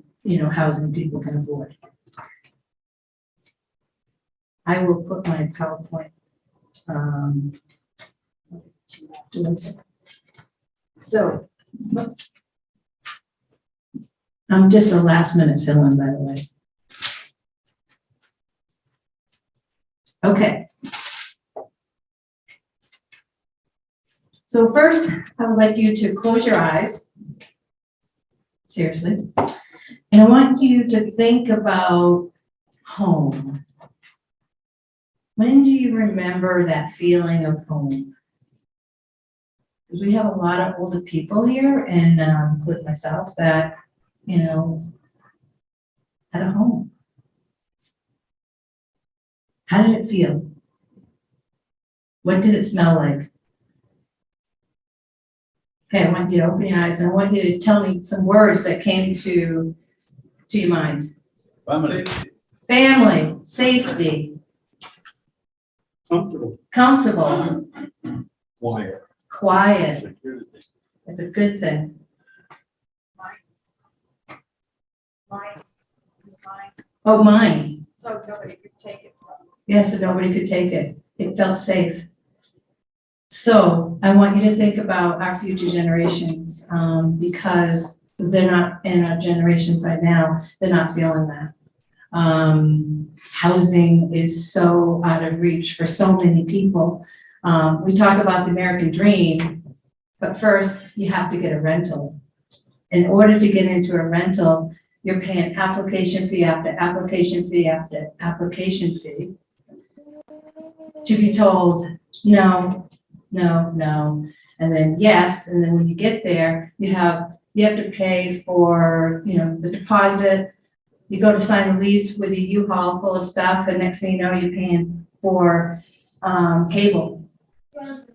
housing people can afford? I will put my PowerPoint. So I'm just a last minute fill-in, by the way. Okay. So first, I would like you to close your eyes. Seriously. And I want you to think about home. When do you remember that feeling of home? Because we have a lot of older people here, and including myself, that, had a home. How did it feel? What did it smell like? Okay, I want you to open your eyes, and I want you to tell me some words that came to your mind. Family. Family, safety, Comfortable. comfortable, Quiet. quiet. Security. It's a good thing. Mine was mine, Oh, mine. so nobody could take it from me. Yes, so nobody could take it. It felt safe. So I want you to think about our future generations, because they're not in our generations right now. They're not feeling that. Housing is so out of reach for so many people. We talk about the American dream, but first you have to get a rental. In order to get into a rental, you're paying application fee after application fee after application fee to be told no, no, no, and then yes, and then when you get there, you have to pay for the deposit. You go to sign the lease with a U-Haul full of stuff, and next thing you know, you're paying for cable.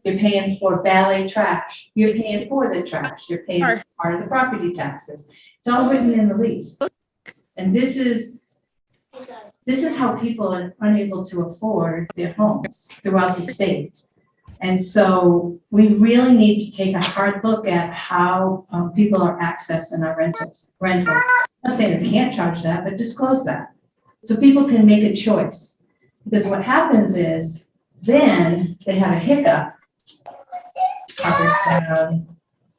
You're paying for valet trash. You're paying for the trash. You're paying for part of the property taxes. It's all written in the lease. And this is how people are unable to afford their homes throughout the state. And so we really need to take a hard look at how people are accessing our rentals. I'm not saying they can't charge that, but disclose that so people can make a choice. Because what happens is then they have a hiccup. Pockets down,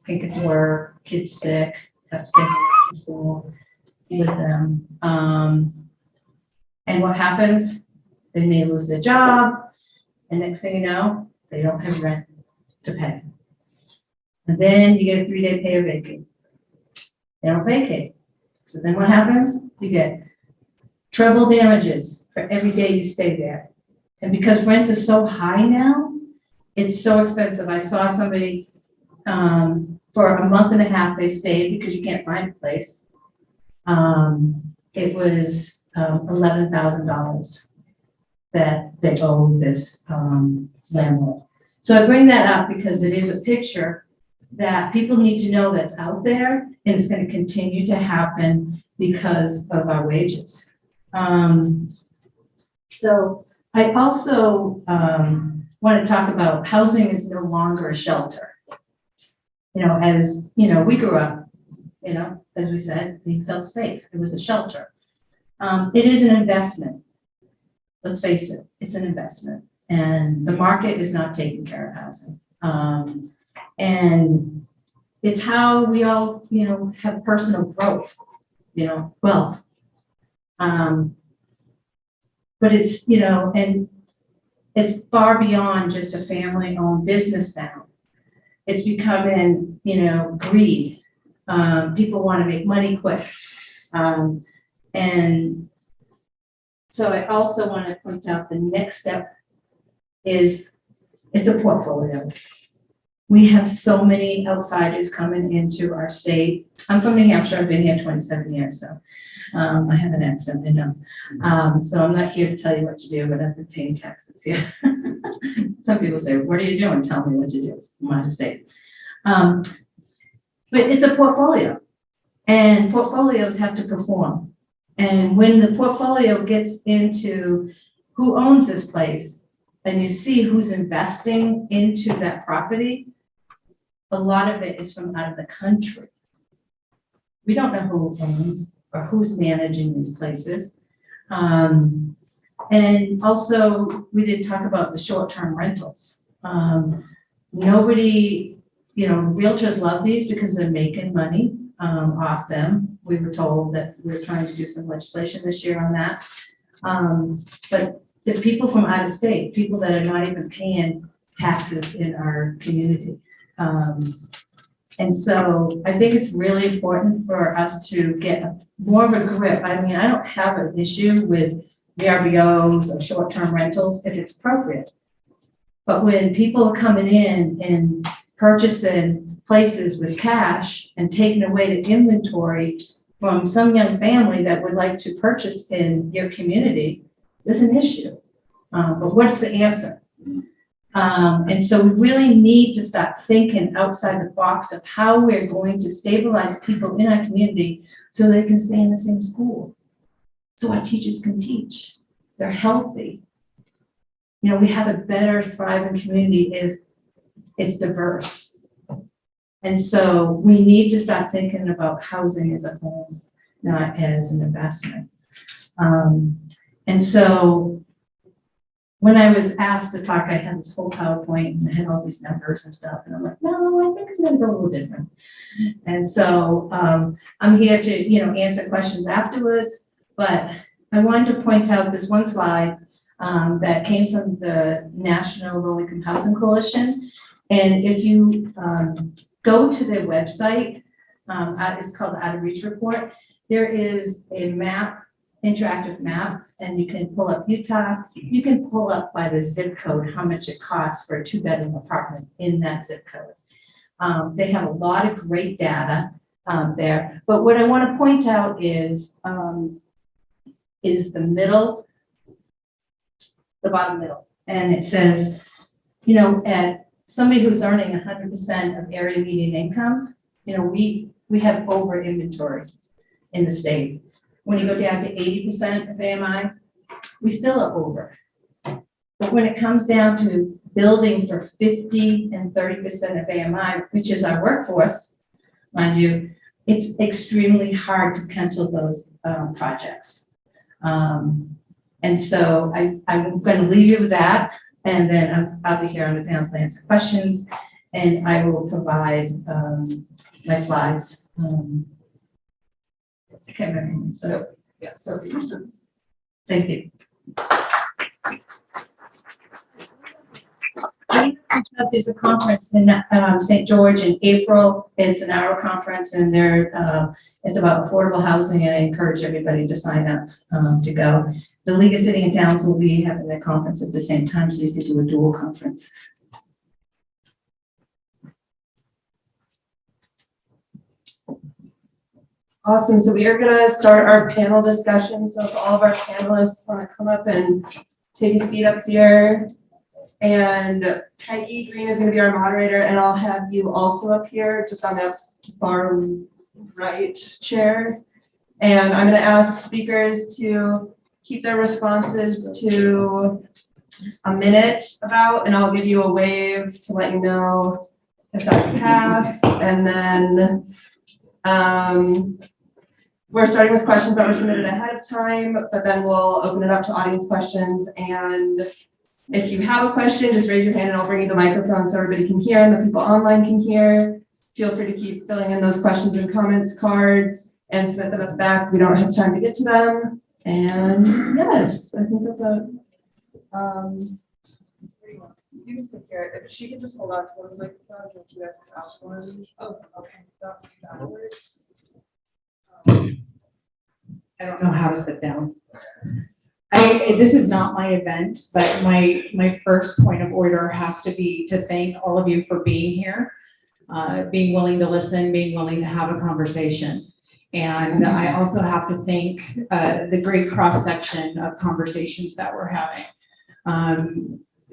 can't get to work, kids sick, have to stay home from school with them. And what happens? They may lose their job, and next thing you know, they don't have rent to pay. And then you get a 3-day pay or vacate. They don't vacate. So then what happens? You get treble damages for every day you stay there. And because rents are so high now, it's so expensive. I saw somebody for a month and a half, they stayed because you can't find a place. It was $11,000. that they owe this landlord. So I bring that up because it is a picture that people need to know that's out there, and it's going to continue to happen because of our wages. So I also want to talk about housing is no longer a shelter. You know, as you know, we grew up, you know, as we said, we felt safe. It was a shelter. It is an investment. Let's face it, it's an investment. And the market is not taking care of housing. And it's how we all, you know, have personal growth, you know, wealth. But it's, you know, and it's far beyond just a family-owned business now. It's becoming, you know, greed. People want to make money quick. And so I also want to point out the next step is it's a portfolio. We have so many outsiders coming into our state. I'm from New Hampshire. I've been here 27 years, so I have an accent, I know. So I'm not here to tell you what to do, but I've been paying taxes here. Some people say, what are you doing? Tell me what to do. I'm out of state. But it's a portfolio, and portfolios have to perform. And when the portfolio gets into who owns this place, and you see who's investing into that property, a lot of it is from out of the country. We don't know who owns or who's managing these places. And also, we did talk about the short-term rentals. Nobody, you know, realtors love these because they're making money off them. We were told that we're trying to do some legislation this year on that. But the people from out of state, people that are not even paying taxes in our community. And so I think it's really important for us to get more of a grip. I mean, I don't have an issue with VRBOs or short-term rentals if it's appropriate. But when people are coming in and purchasing places with cash and taking away the inventory from some young family that would like to purchase in your community, there's an issue. But what's the answer? And so we really need to start thinking outside the box of how we're going to stabilize people in our community so they can stay in the same school, so our teachers can teach. They're healthy. You know, we have a better, thriving community if it's diverse. And so we need to start thinking about housing as a home, not as an investment. And so when I was asked to talk, I had this whole PowerPoint and I had all these numbers and stuff. And I'm like, no, I think it's going to go a little different. And so I'm here to, you know, answer questions afterwards. But I wanted to point out this one slide that came from the National Low Income Housing Coalition. And if you go to their website, it's called the Out of Reach Report. There is a map, interactive map, and you can pull up Utah. You can pull up by the zip code how much it costs for a 2-bedroom apartment in that zip code. They have a lot of great data there. But what I want to point out is the middle, the bottom middle. And it says, you know, at somebody who's earning 100% of area median income, you know, we have over inventory in the state. When you go down to 80% of AMI, we still are over. But when it comes down to building for 50 and 30% of AMI, which is our workforce, mind you, it's extremely hard to pencil those projects. And so I'm going to leave you with that, and then I'll be here on the panel to answer questions, and I will provide my slides. I can't remember. So, yeah, so thank you. There's a conference in St. George in April. It's an hour conference, and it's about affordable housing, and I encourage everybody to sign up to go. The League of City and Towns will be having their conference at the same time, so you can do a dual conference. Awesome. So we are going to start our panel discussion. So if all of our panelists want to come up and take a seat up here. And Peggy Green is going to be our moderator, and I'll have you also up here, just on that far right chair. And I'm going to ask speakers to keep their responses to a minute about, and I'll give you a wave to let you know if that's passed. And then we're starting with questions that were submitted ahead of time, but then we'll open it up to audience questions. And if you have a question, just raise your hand and I'll bring you the microphone so everybody can hear and the people online can hear. Feel free to keep filling in those questions and comments cards and submit them at the back. We don't have time to get to them. And yes, I think that's you can sit here. If she could just hold on to those microphones, if you guys can ask one. Oh, okay. That works. I don't know how to sit down. This is not my event, but my first point of order has to be to thank all of you for being here, being willing to listen, being willing to have a conversation. And I also have to thank the great cross-section of conversations that we're having.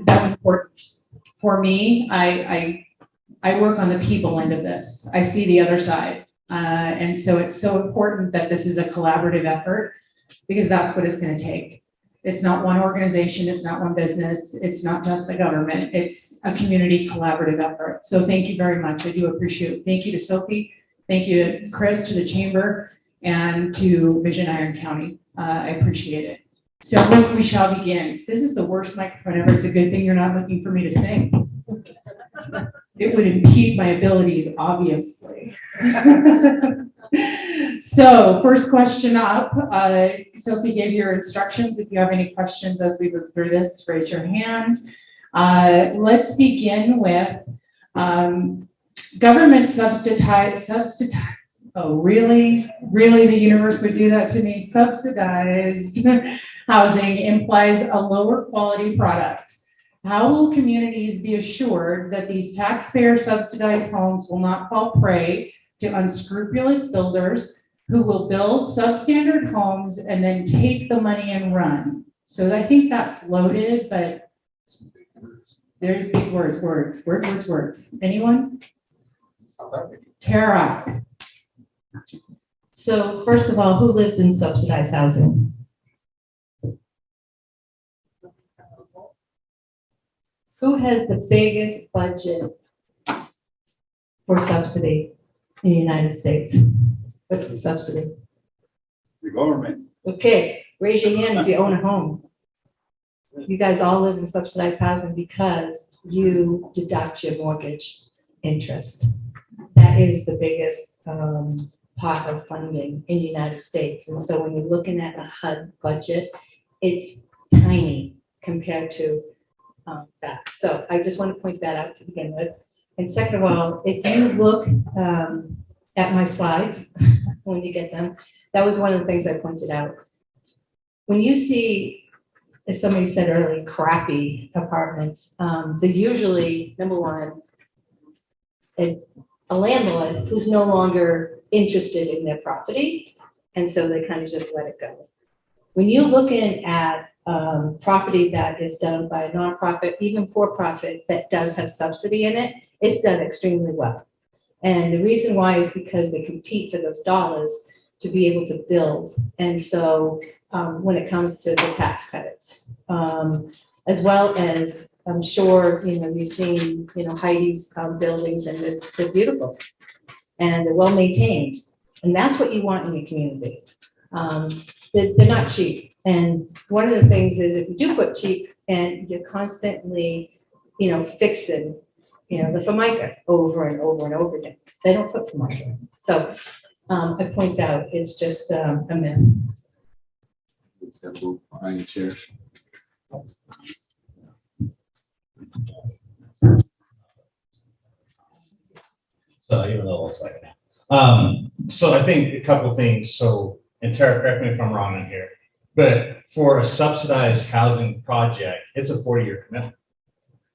That's important. For me, I work on the people end of this. I see the other side. And so it's so important that this is a collaborative effort, because that's what it's going to take. It's not one organization, it's not one business, it's not just the government, it's a community collaborative effort. So thank you very much. I do appreciate it. Thank you to Sophie, thank you to Chris, to the Chamber, and to Vision Iron County. I appreciate it. So we shall begin. This is the worst microphone ever. It's a good thing you're not looking for me to sing. It would impede my abilities, obviously. So first question up, Sophie gave your instructions. If you have any questions as we move through this, raise your hand. Let's begin with government subsidized. Oh, really? Really, the universe would do that to me? Subsidized housing implies a lower quality product. How will communities be assured that these taxpayer subsidized homes will not fall prey to unscrupulous builders who will build substandard homes and then take the money and run? So I think that's loaded, but there's big words. Anyone? Tara. So first of all, who lives in subsidized housing? Who has the biggest budget for subsidy in the United States? What's the subsidy? The government. Okay, raise your hand if you own a home. You guys all live in subsidized housing because you deduct your mortgage interest. That is the biggest pot of funding in the United States. And so when you're looking at a HUD budget, it's tiny compared to that. So I just want to point that out to begin with. And second of all, if you look at my slides, when you get them, that was one of the things I pointed out. When you see, as somebody said earlier, crappy apartments, they're usually, number one, a landlord who's no longer interested in their property, and so they kind of just let it go. When you're looking at property that is done by a nonprofit, even for-profit, that does have subsidy in it, it's done extremely well. And the reason why is because they compete for those dollars to be able to build. And so when it comes to the tax credits, as well as, I'm sure, you've seen, Heidi's buildings, and they're beautiful and they're well maintained. And that's what you want in your community. They're not cheap. And one of the things is, if you do put cheap and you're constantly, fixing, the Formica over and over and over again, they don't put Formica. So I point out, it's just a myth. It's got to move behind the chair. So even though it looks like it. So I think a couple of things. So, and Tara, correct me if I'm wrong in here, but for a subsidized housing project, it's a 40-year commitment.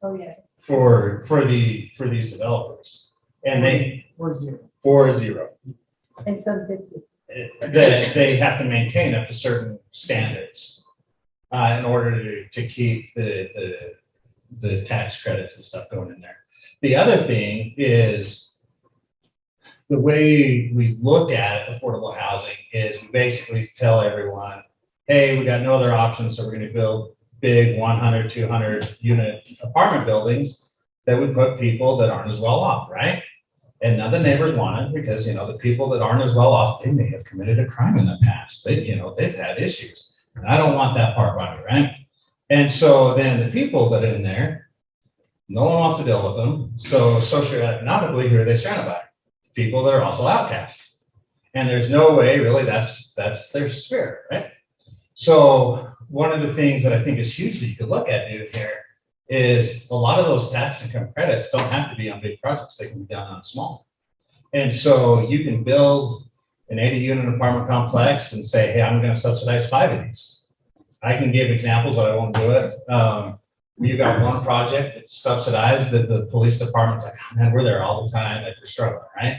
Oh, yes. For these developers, and they 4-0. And some 50. That they have to maintain up to certain standards. in order to keep the tax credits and stuff going in there. The other thing is the way we look at affordable housing is we basically tell everyone, hey, we got no other options, so we're going to build big 100, 200 unit apartment buildings that would put people that aren't as well off, right? And none of the neighbors want it because, you know, the people that aren't as well off, they may have committed a crime in the past. They, you know, they've had issues. And I don't want that part by me, right? And so then the people that are in there, no one wants to deal with them. So socioeconomically, who are they surrounded by? People that are also outcasts. And there's no way really that's their spirit, right? So one of the things that I think is huge that you could look at here is a lot of those tax income credits don't have to be on big projects. They can be done on small. And so you can build an 80 unit apartment complex and say, hey, I'm going to subsidize 5 of these. I can give examples, but I won't do it. We've got one project that's subsidized that the police department's like, oh, man, we're there all the time, like we're struggling, right?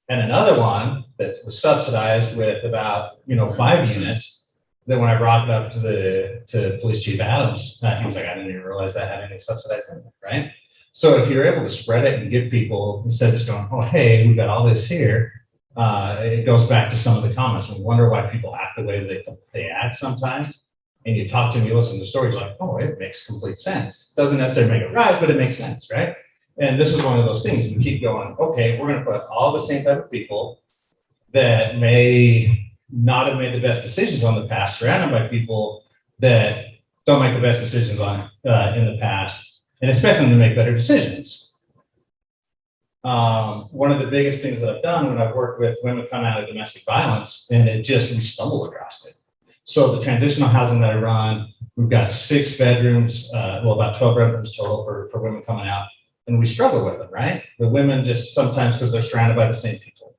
And another one that was subsidized with about, 5 units. Then when I brought it up to Police Chief Adams, he was like, I didn't even realize that had any subsidized in it, right? So if you're able to spread it and give people, instead of just going, oh, hey, we've got all this here, it goes back to some of the comments. We wonder why people act the way they act sometimes. And you talk to them, you listen to stories like, oh, it makes complete sense. Doesn't necessarily make it right, but it makes sense, right? And this is one of those things. We keep going, okay, we're going to put all the same type of people that may not have made the best decisions on the past, surrounded by people that don't make the best decisions on in the past, and expect them to make better decisions. One of the biggest things that I've done when I've worked with women coming out of domestic violence, and we stumble across it. So the transitional housing that I run, we've got 6 bedrooms, about 12 bedrooms total for women coming out, and we struggle with them, right? The women just sometimes because they're surrounded by the same people.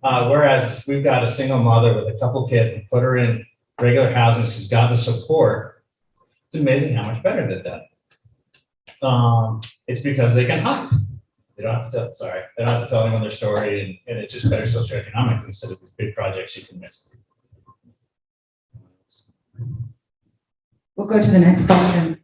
Whereas if we've got a single mother with a couple kids and put her in regular housing, she's got the support, it's amazing how much better they've done. It's because they can hide. They don't have to tell anyone their story, and it's just better socioeconomically instead of these big projects you can miss. We'll go to the next question.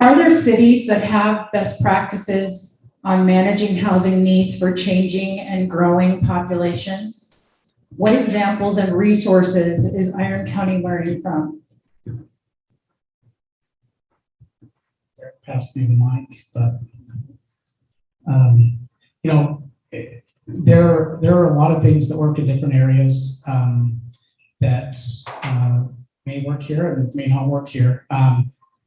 Are there cities that have best practices on managing housing needs for changing and growing populations? What examples and resources is Iron County learning from? Pass me the mic, but there are a lot of things that work in different areas that may work here and may not work here.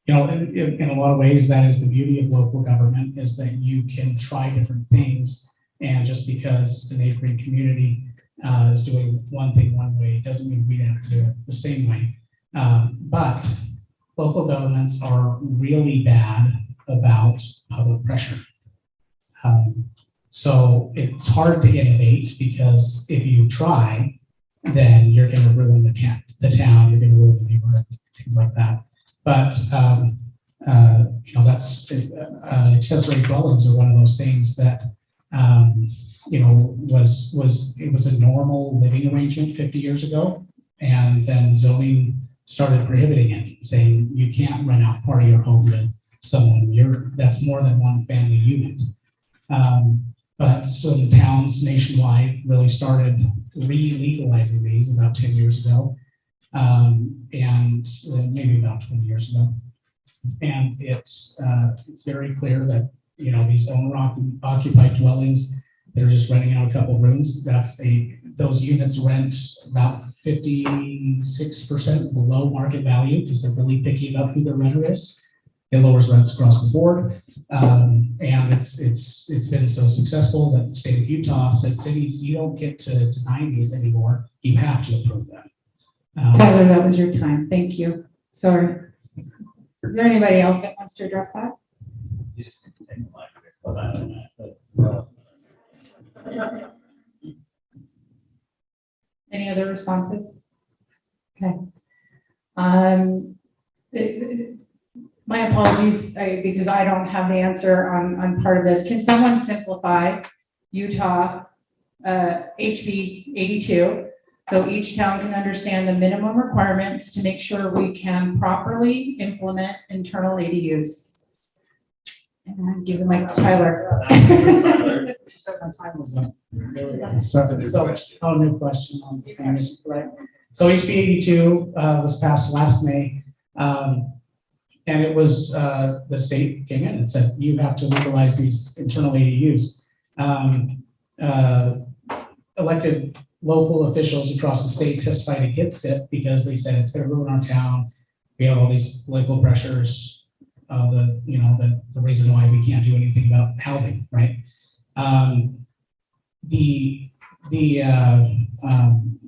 In a lot of ways, that is the beauty of local government, is that you can try different things, and just because the neighboring community is doing one thing one way doesn't mean we have to do it the same way. But local governments are really bad about public pressure. So it's hard to innovate, because if you try, then you're going to ruin the town, you're going to ruin the neighborhood, things like that. But that's accessory dwellings are one of those things that was a normal living arrangement 50 years ago, and then zoning started prohibiting it, saying you can't rent out part of your home to someone. That's more than one family unit. But so the towns nationwide really started re-legalizing these about 10 years ago. And maybe about 20 years ago. And it's very clear that, these owner-occupied dwellings, they're just renting out a couple of rooms. Those units rent about 56% below market value, because they're really picky about who their renter is. It lowers rents across the board. And it's been so successful that the state of Utah said, cities, you don't get to deny these anymore. You have to approve them. Tyler, that was your time. Thank you. Sorry. Is there anybody else that wants to address that? You just need to take the mic for that. Any other responses? Okay. My apologies, because I don't have the answer on part of this. Can someone simplify Utah HB 82 So each town can understand the minimum requirements to make sure we can properly implement internal ADUs. And I'll give the mic to Tyler. My time was up. New question on the same issue, right? So HB 82 was passed last May. And it was, the state came in and said, you have to legalize these internal ADUs. Elected local officials across the state testified against it because they said it's gonna ruin our town. We have all these political pressures, the reason why we can't do anything about housing, right?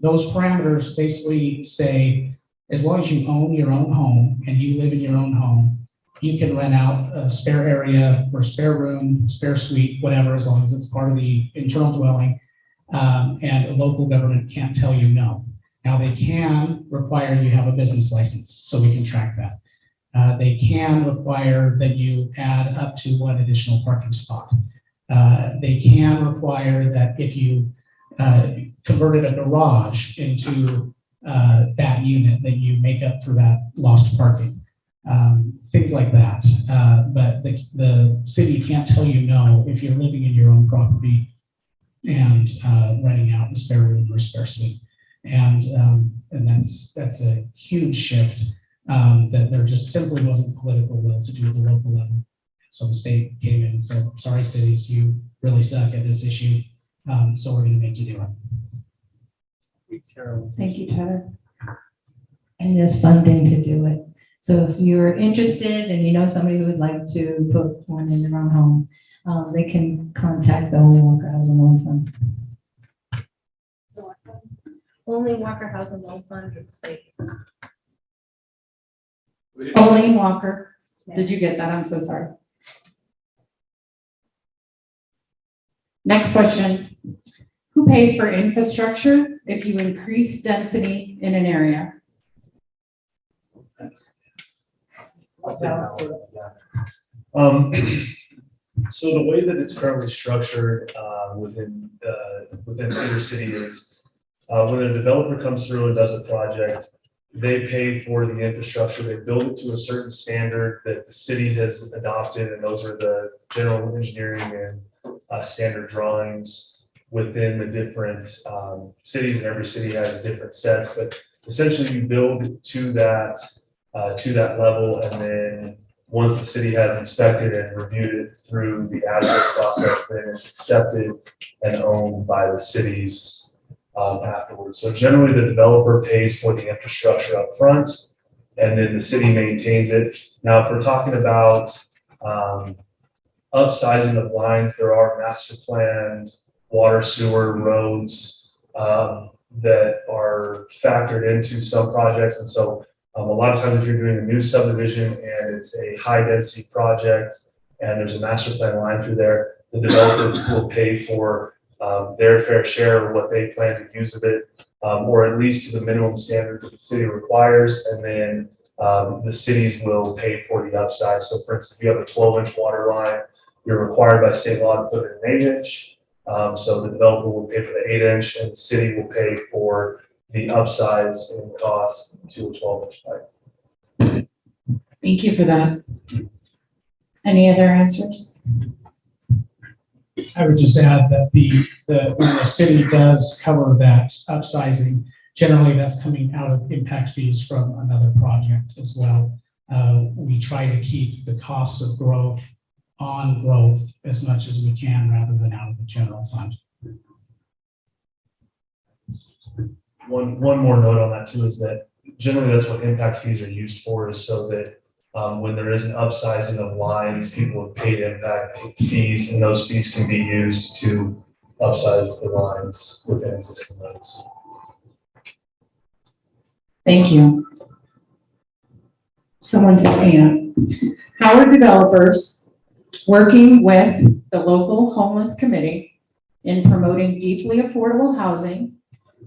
Those parameters basically say, as long as you own your own home and you live in your own home, you can rent out a spare area or spare room, spare suite, whatever, as long as it's part of the internal dwelling. And a local government can't tell you no. Now they can require you have a business license, so we can track that. They can require that you add up to one additional parking spot. They can require that if you converted a garage into that unit, that you make up for that lost parking. Things like that. But the city can't tell you no if you're living in your own property and renting out a spare room or a spare suite. And that's a huge shift that there just simply wasn't political will to do at the local level. So the state came in and said, sorry, cities, you really suck at this issue. So we're going to make you do it. Thank you, Tyler. And there's funding to do it. So if you're interested and you know somebody who would like to put one in their own home, they can contact the Only Walker Housing Loan Fund. Only Walker Housing Loan Fund would say. Only Walker. Did you get that? I'm so sorry. Next question. Who pays for infrastructure if you increase density in an area? So the way that it's currently structured within Cedar City is when a developer comes through and does a project, they pay for the infrastructure. They build it to a certain standard that the city has adopted, and those are the general engineering and standard drawings within the different cities, and every city has different sets. But essentially, you build to that level, and then once the city has inspected and reviewed it through the ASHTO process, then it's accepted and owned by the cities afterwards. So generally, the developer pays for the infrastructure up front, and then the city maintains it. Now, if we're talking about upsizing of lines, there are master planned water, sewer, roads that are factored into some projects. And so a lot of times if you're doing a new subdivision and it's a high density project and there's a master plan line through there, the developer will pay for their fair share of what they plan to use of it, or at least to the minimum standard that the city requires. And then the cities will pay for the upside. So for instance, if you have a 12-inch water line, you're required by state law to put in an 8-inch. So the developer will pay for the 8-inch and the city will pay for the upsize in cost to a 12-inch pipe. Thank you for that. Any other answers? I would just add that when the city does cover that upsizing, generally that's coming out of impact fees from another project as well. We try to keep the costs of growth on growth as much as we can rather than out of the general fund. One more note on that too is that generally that's what impact fees are used for, is so that when there is an upsizing of lines, people have paid impact fees, and those fees can be used to upsize the lines within existing roads. Thank you. Someone's looking up. How are developers working with the local homeless committee in promoting deeply affordable housing,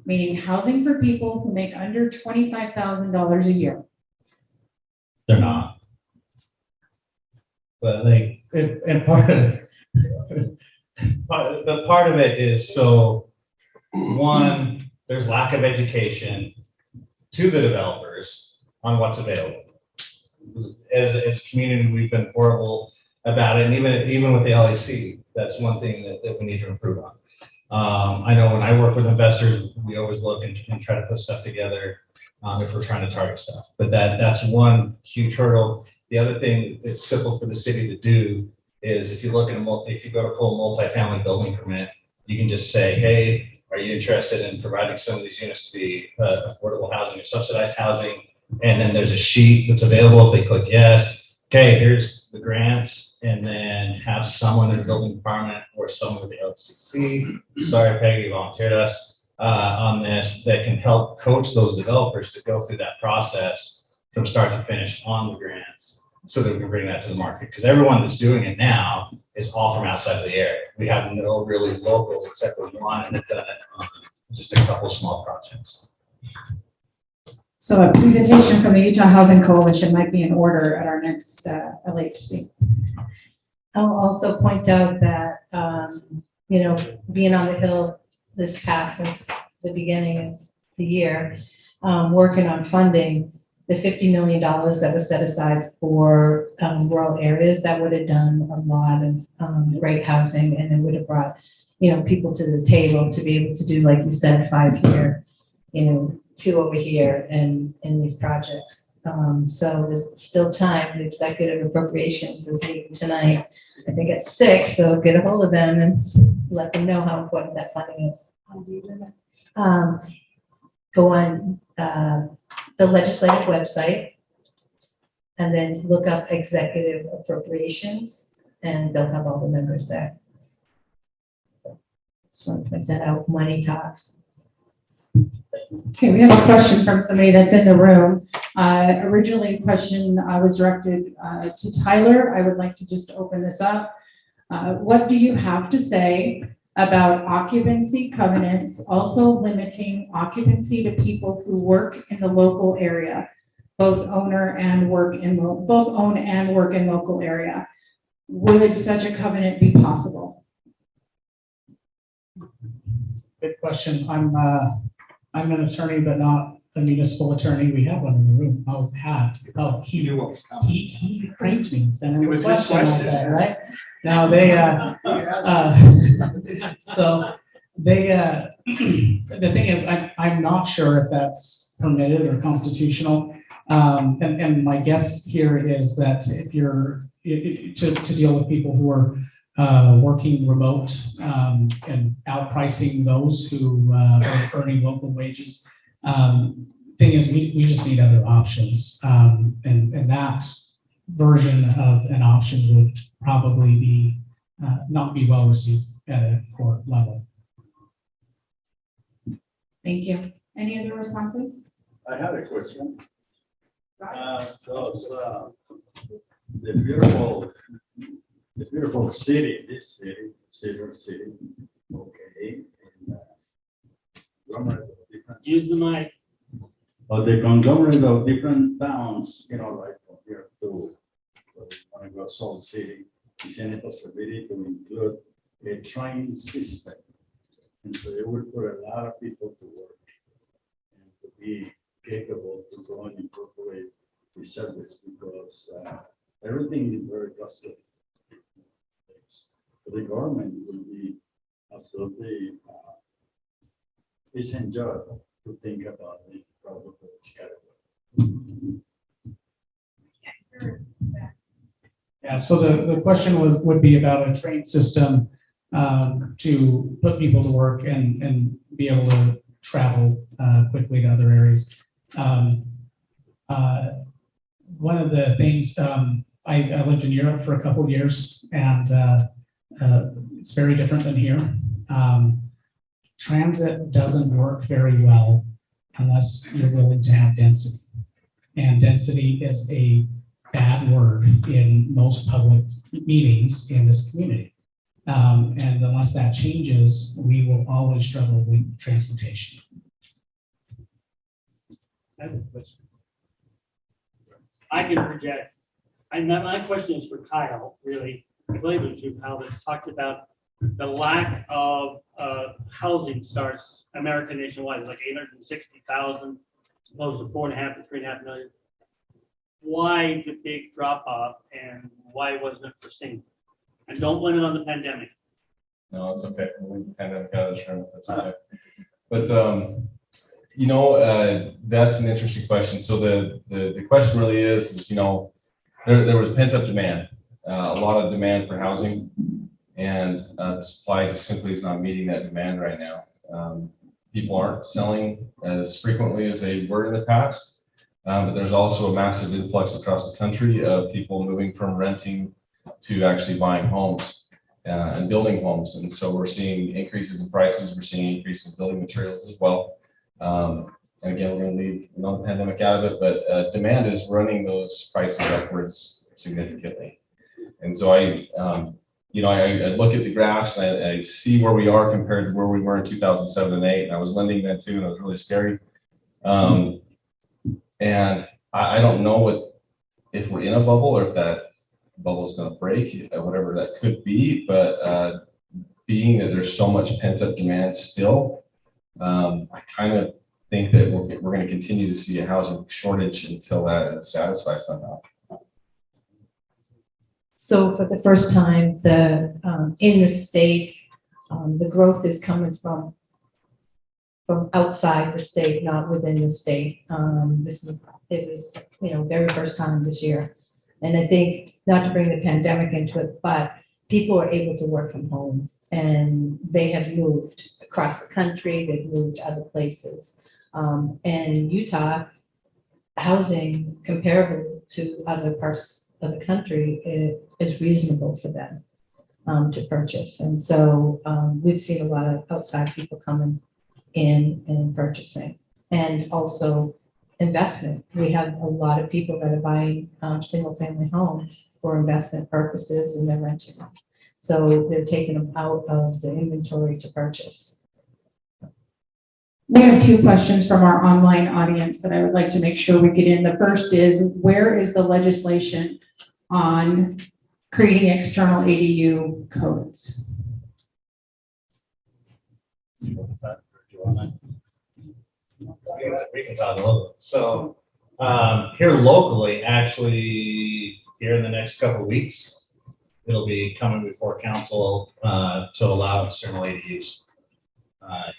meaning housing for people who make under $25,000 a year? They're not. But and part of it is, so one, there's lack of education to the developers on what's available. As a community, we've been horrible about it, and even with the LAC, that's one thing that we need to improve on. I know when I work with investors, we always look and try to put stuff together if we're trying to target stuff. But that's one huge hurdle. The other thing that's simple for the city to do is if you look at if you go to pull a multifamily building permit, you can just say, hey, are you interested in providing some of these units to be affordable housing or subsidized housing? And then there's a sheet that's available if they click yes. Okay, here's the grants, and then have someone in the building department or someone with the LCC. Sorry, Peggy volunteered us on this that can help coach those developers to go through that process from start to finish on the grants, so that we can bring that to the market. Because everyone that's doing it now is all from outside of the area. We have no really locals except for one, and they've done it on just a couple small projects. So a presentation from the Utah Housing Coalition might be in order at our next LHC. I'll also point out that, being on the Hill this past since the beginning of the year, working on funding, the $50 million that was set aside for rural areas, that would have done a lot of great housing, and it would have brought, people to the table to be able to do, like you said, 5 here, 2 over here in these projects. So there's still time. The executive appropriations is meeting tonight, I think at 6, so get a hold of them and let them know how important that funding is. Go on the legislative website and then look up executive appropriations, and they'll have all the members there. So just want to point that out. Money talks. Okay, we have a question from somebody that's in the room. Originally, a question was directed to Tyler. I would like to just open this up. What do you have to say about occupancy covenants also limiting occupancy to people who work in the local area, both own and work in local area? Would such a covenant be possible? Good question. I'm an attorney, but not a municipal attorney. We have one in the room. Oh, Pat. Oh, he pranked me and sent him a question like that, right? Now the thing is, I'm not sure if that's permitted or constitutional. And my guess here is that if you're to deal with people who are working remote and outpricing those who are earning local wages. Thing is, we just need other options, and that version of an option would probably be not be well received at a court level. Thank you. Any other responses? I have a question. The beautiful city, this city, Cedar City, okay. Use the mic. Or the conglomerate of different towns, like from here to want to go Salt City, is any possibility to include a train system? And so it would put a lot of people to work and to be capable to go and incorporate the service, because everything is very costly. The government will be absolutely enjoyable to think about the problem of this category. Yeah, so the question would be about a train system to put people to work and be able to travel quickly to other areas. One of the things, I lived in Europe for a couple of years, and it's very different than here. Transit doesn't work very well unless you're willing to have density. And density is a bad word in most public meetings in this community. And unless that changes, we will always struggle with transportation. I have a question. I can project. My question is for Kyle, really. I believe it was you, Kyle, that talked about the lack of housing starts America nationwide, like 860,000, opposed to 4.5 to 3.5 million. Why the big drop off, and why wasn't it foreseen? And don't blame it on the pandemic. No, it's okay. We'll leave the pandemic out of this room. That's okay. But you know, that's an interesting question. So the question really is you know, there was pent up demand, a lot of demand for housing, and the supply just simply is not meeting that demand right now. People aren't selling as frequently as they were in the past, but there's also a massive influx across the country of people moving from renting to actually buying homes. And building homes, and so we're seeing increases in prices. We're seeing increases in building materials as well. And again, we're going to leave the pandemic out of it, but demand is running those prices upwards significantly. And so you know, I look at the graphs and I see where we are compared to where we were in 2007 and 8. And I was lending then too, and it was really scary. And I don't know if we're in a bubble or if that bubble is going to break, whatever that could be, but being that there's so much pent up demand still, I kind of think that we're going to continue to see a housing shortage until that is satisfied somehow. So for the first time, in the state, the growth is coming from outside the state, not within the state. It was, you know, very first time this year. And I think, not to bring the pandemic into it, but people are able to work from home, and they have moved across the country, they've moved other places. And Utah, housing comparable to other parts of the country is reasonable for them to purchase. And so we've seen a lot of outside people coming in and purchasing, and also investment. We have a lot of people that are buying single family homes for investment purposes, and they're renting them. So they're taking them out of the inventory to purchase. We have two questions from our online audience that I would like to make sure we get in. The first is, where is the legislation on creating external ADU codes? We can talk a little. So here locally, actually, here in the next couple of weeks, it'll be coming before council to allow external ADUs.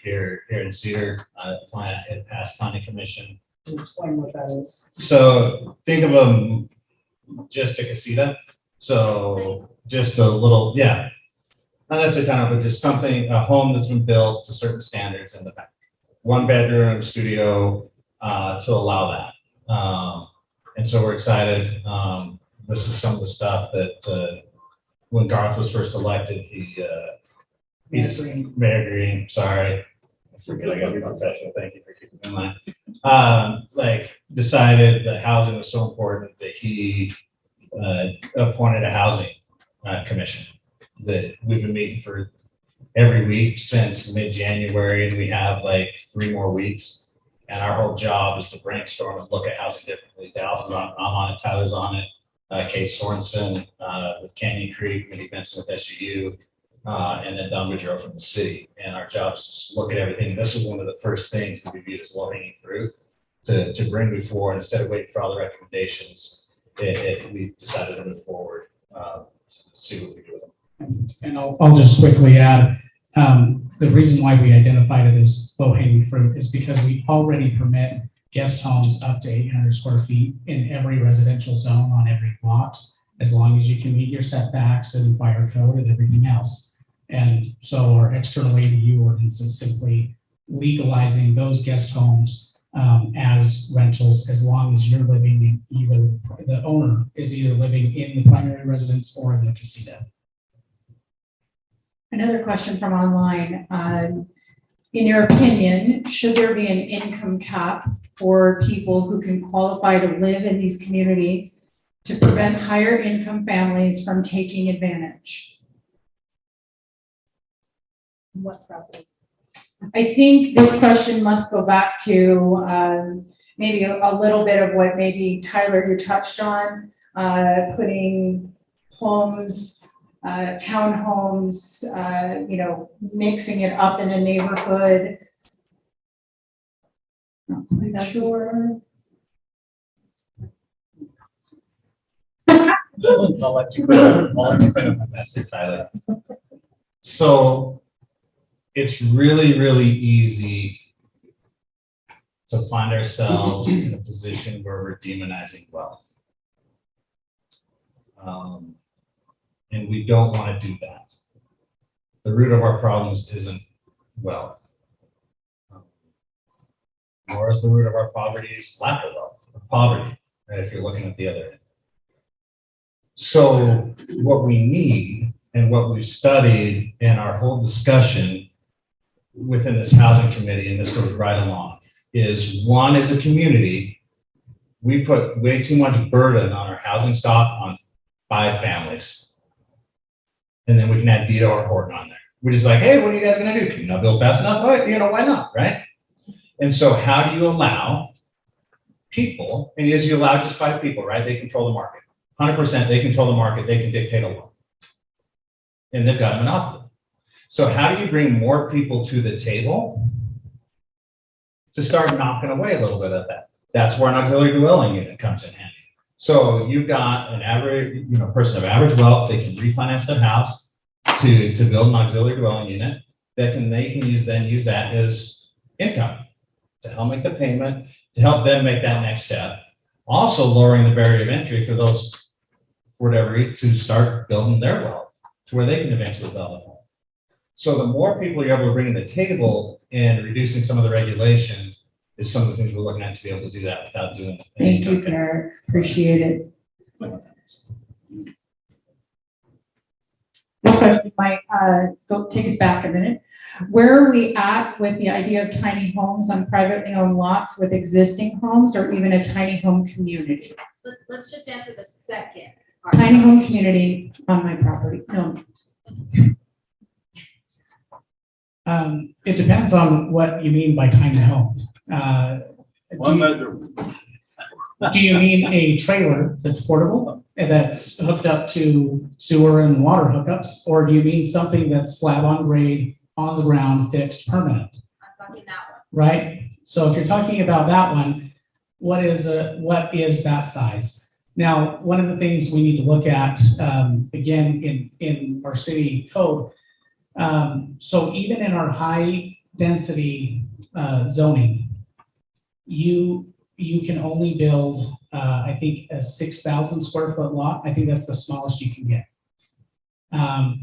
Here in Cedar, the plant had passed planning commission. Can you explain what that is? So think of them just a casita. So just a little, yeah, not necessarily town, but just something, a home that's been built to certain standards in the back. 1 bedroom studio to allow that. And so we're excited. This is some of the stuff that when Garth was first elected, Mayor Green, sorry. I forget, I gotta be professional. Thank you for keeping me in mind. Like decided that housing was so important that he appointed a housing commission that we've been meeting for every week since mid-January, and we have like 3 more weeks. And our whole job is to brainstorm and look at housing differently. Dallas is on, I'm on it, Tyler's on it, Kate Sorensen with Canyon Creek, Minnie Benson with SUU, and then Don Boudreau from the city. And our job is to just look at everything. And this was one of the first things that we viewed as low-hanging fruit to bring before, and instead of waiting for all the recommendations, if we decided to move forward, see what we do with them. And I'll just quickly add, the reason why we identified it as low-hanging fruit is because we already permit guest homes up to 800 square feet in every residential zone on every lot, as long as you can meet your setbacks and fire code and everything else. And so our external ADU ordinance is simply legalizing those guest homes as rentals, as long as you're living in either, the owner is either living in the primary residence or in the casita. Another question from online. In your opinion, should there be an income cap for people who can qualify to live in these communities to prevent higher income families from taking advantage? What property? I think this question must go back to maybe a little bit of what maybe Tyler, you touched on, putting homes townhomes, mixing it up in a neighborhood. Not quite sure. I'll let you clean up my message, Tyler. So it's really, really easy to find ourselves in a position where we're demonizing wealth. And we don't want to do that. The root of our problems isn't wealth. Nor is the root of our poverty is lack of wealth, or poverty, right, if you're looking at the other end. So what we need and what we've studied in our whole discussion within this housing committee, and this goes right along, is one, as a community, we put way too much burden on our housing stock on 5 families. And then we can add Dito or Horton on there. We're just like, hey, what are you guys gonna do? Can you not build fast enough? Why not, right? And so how do you allow people, and as you allow just 5 people, right? They control the market. 100%, they control the market, they can dictate a law. And they've got a monopoly. So how do you bring more people to the table to start knocking away a little bit of that? That's where an auxiliary dwelling unit comes in handy. So you've got an average, person of average wealth, they can refinance their house to build an auxiliary dwelling unit they can use that as income to help make the payment, to help them make that next step. Also lowering the barrier of entry for those, for whatever reason, to start building their wealth to where they can eventually build a home. So the more people you're able to bring to the table and reducing some of the regulations is some of the things we're looking at to be able to do that without doing it. Thank you, Kurt. Appreciate it. This question might go take us back a minute. Where are we at with the idea of tiny homes on privately owned lots with existing homes, or even a tiny home community? Let's just answer the second. Tiny home community on my property. No. It depends on what you mean by tiny home. Do you mean a trailer that's portable and that's hooked up to sewer and water hookups, or do you mean something that's slab on grade, on the ground, fixed, permanent? I'm talking that one. Right. So if you're talking about that one, what is that size? Now, one of the things we need to look at again in our city code. So even in our high density zoning, you can only build, I think, a 6,000 square foot lot. I think that's the smallest you can get.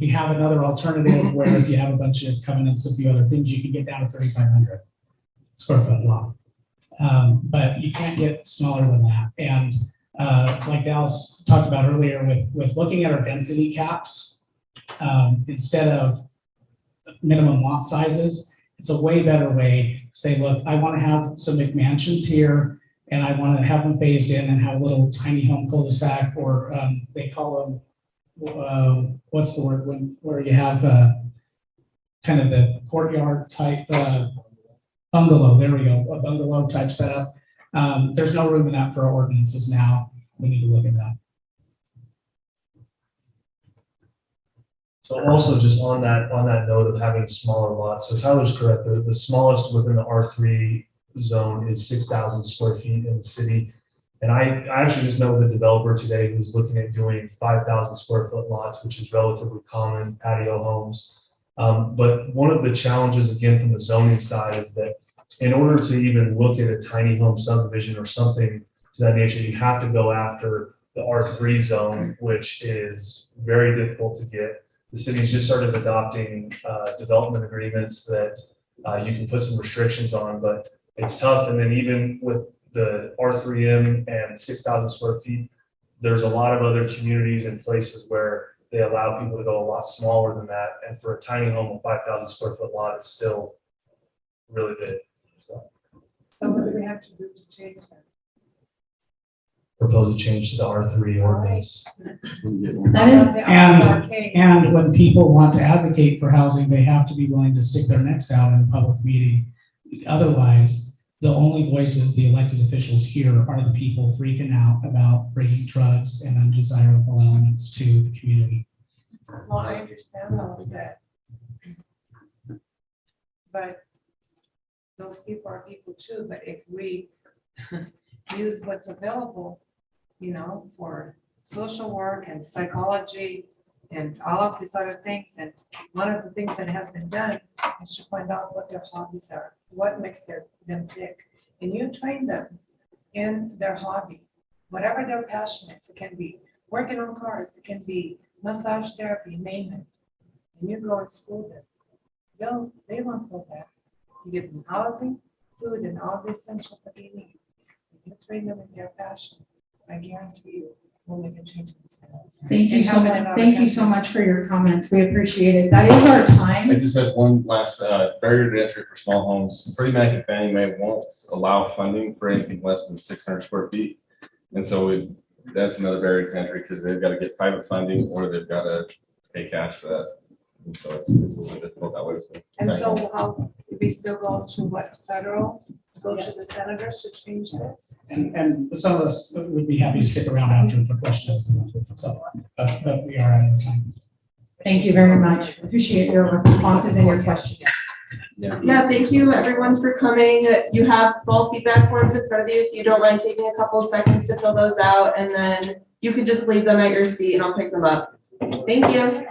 We have another alternative where if you have a bunch of covenants, a few other things, you can get down to 3,500 square foot lot. But you can't get smaller than that. And like Dallas talked about earlier with looking at our density caps, instead of minimum lot sizes, it's a way better way to say, look, I want to have some McMansions here, and I want to have them phased in and have a little tiny home cul-de-sac, or they call them, what's the word, where you have kind of the courtyard type bungalow, there we go, a bungalow type setup. There's no room in that for our ordinances now. We need to look at that. So also just on that note of having smaller lots, so Tyler's correct. The smallest within the R3 zone is 6,000 square feet in the city. And I actually just met with a developer today who's looking at doing 5,000 square foot lots, which is relatively common, patio homes. But one of the challenges, again, from the zoning side is that in order to even look at a tiny home subdivision or something to that nature, you have to go after the R3 zone, which is very difficult to get. The city's just started adopting development agreements that you can put some restrictions on, but it's tough. And then even with the R3M and 6,000 square feet, there's a lot of other communities and places where they allow people to go a lot smaller than that. And for a tiny home, a 5,000 square foot lot, it's still really big. So what do we have to do to change that? Propose a change to the R3 ordinance. That is, And when people want to advocate for housing, they have to be willing to stick their necks out in a public meeting. Otherwise, the only voices the elected officials hear are the people freaking out about bringing drugs and undesirable elements to the community. Well, I understand all of that. But those people are people too, but if we use what's available, you know, for social work and psychology and all of these other things, and one of the things that has been done is to find out what their hobbies are, what makes them tick. And you train them in their hobby, whatever their passion is. It can be working on cars, it can be massage therapy, name it. And you go and school them. They won't go back. You give them housing, food, and all the essentials that they need. If you train them in their passion, I guarantee you, we'll make a change in this country. Thank you It so happened in much. other Thank you so countries. much for your comments. We appreciate it. That is our time. I just have one last barrier to entry for small homes. Freddie Mac and Fannie Mae won't allow funding for anything less than 600 square feet. And so that's another barrier to entry because they've got to get private funding or they've got to pay cash for that. And so it's a little difficult that way. And so how, we still go to what, federal, go to the senators to change this? And some of us would be happy to stick around after for questions. So, but we are out of time. Thank you very much. Appreciate your responses and your questions. Yeah, thank you everyone for coming. You have small feedback forms in front of you. If you don't mind taking a couple of seconds to fill those out, and then you can just leave them at your seat and I'll pick them up. Thank you.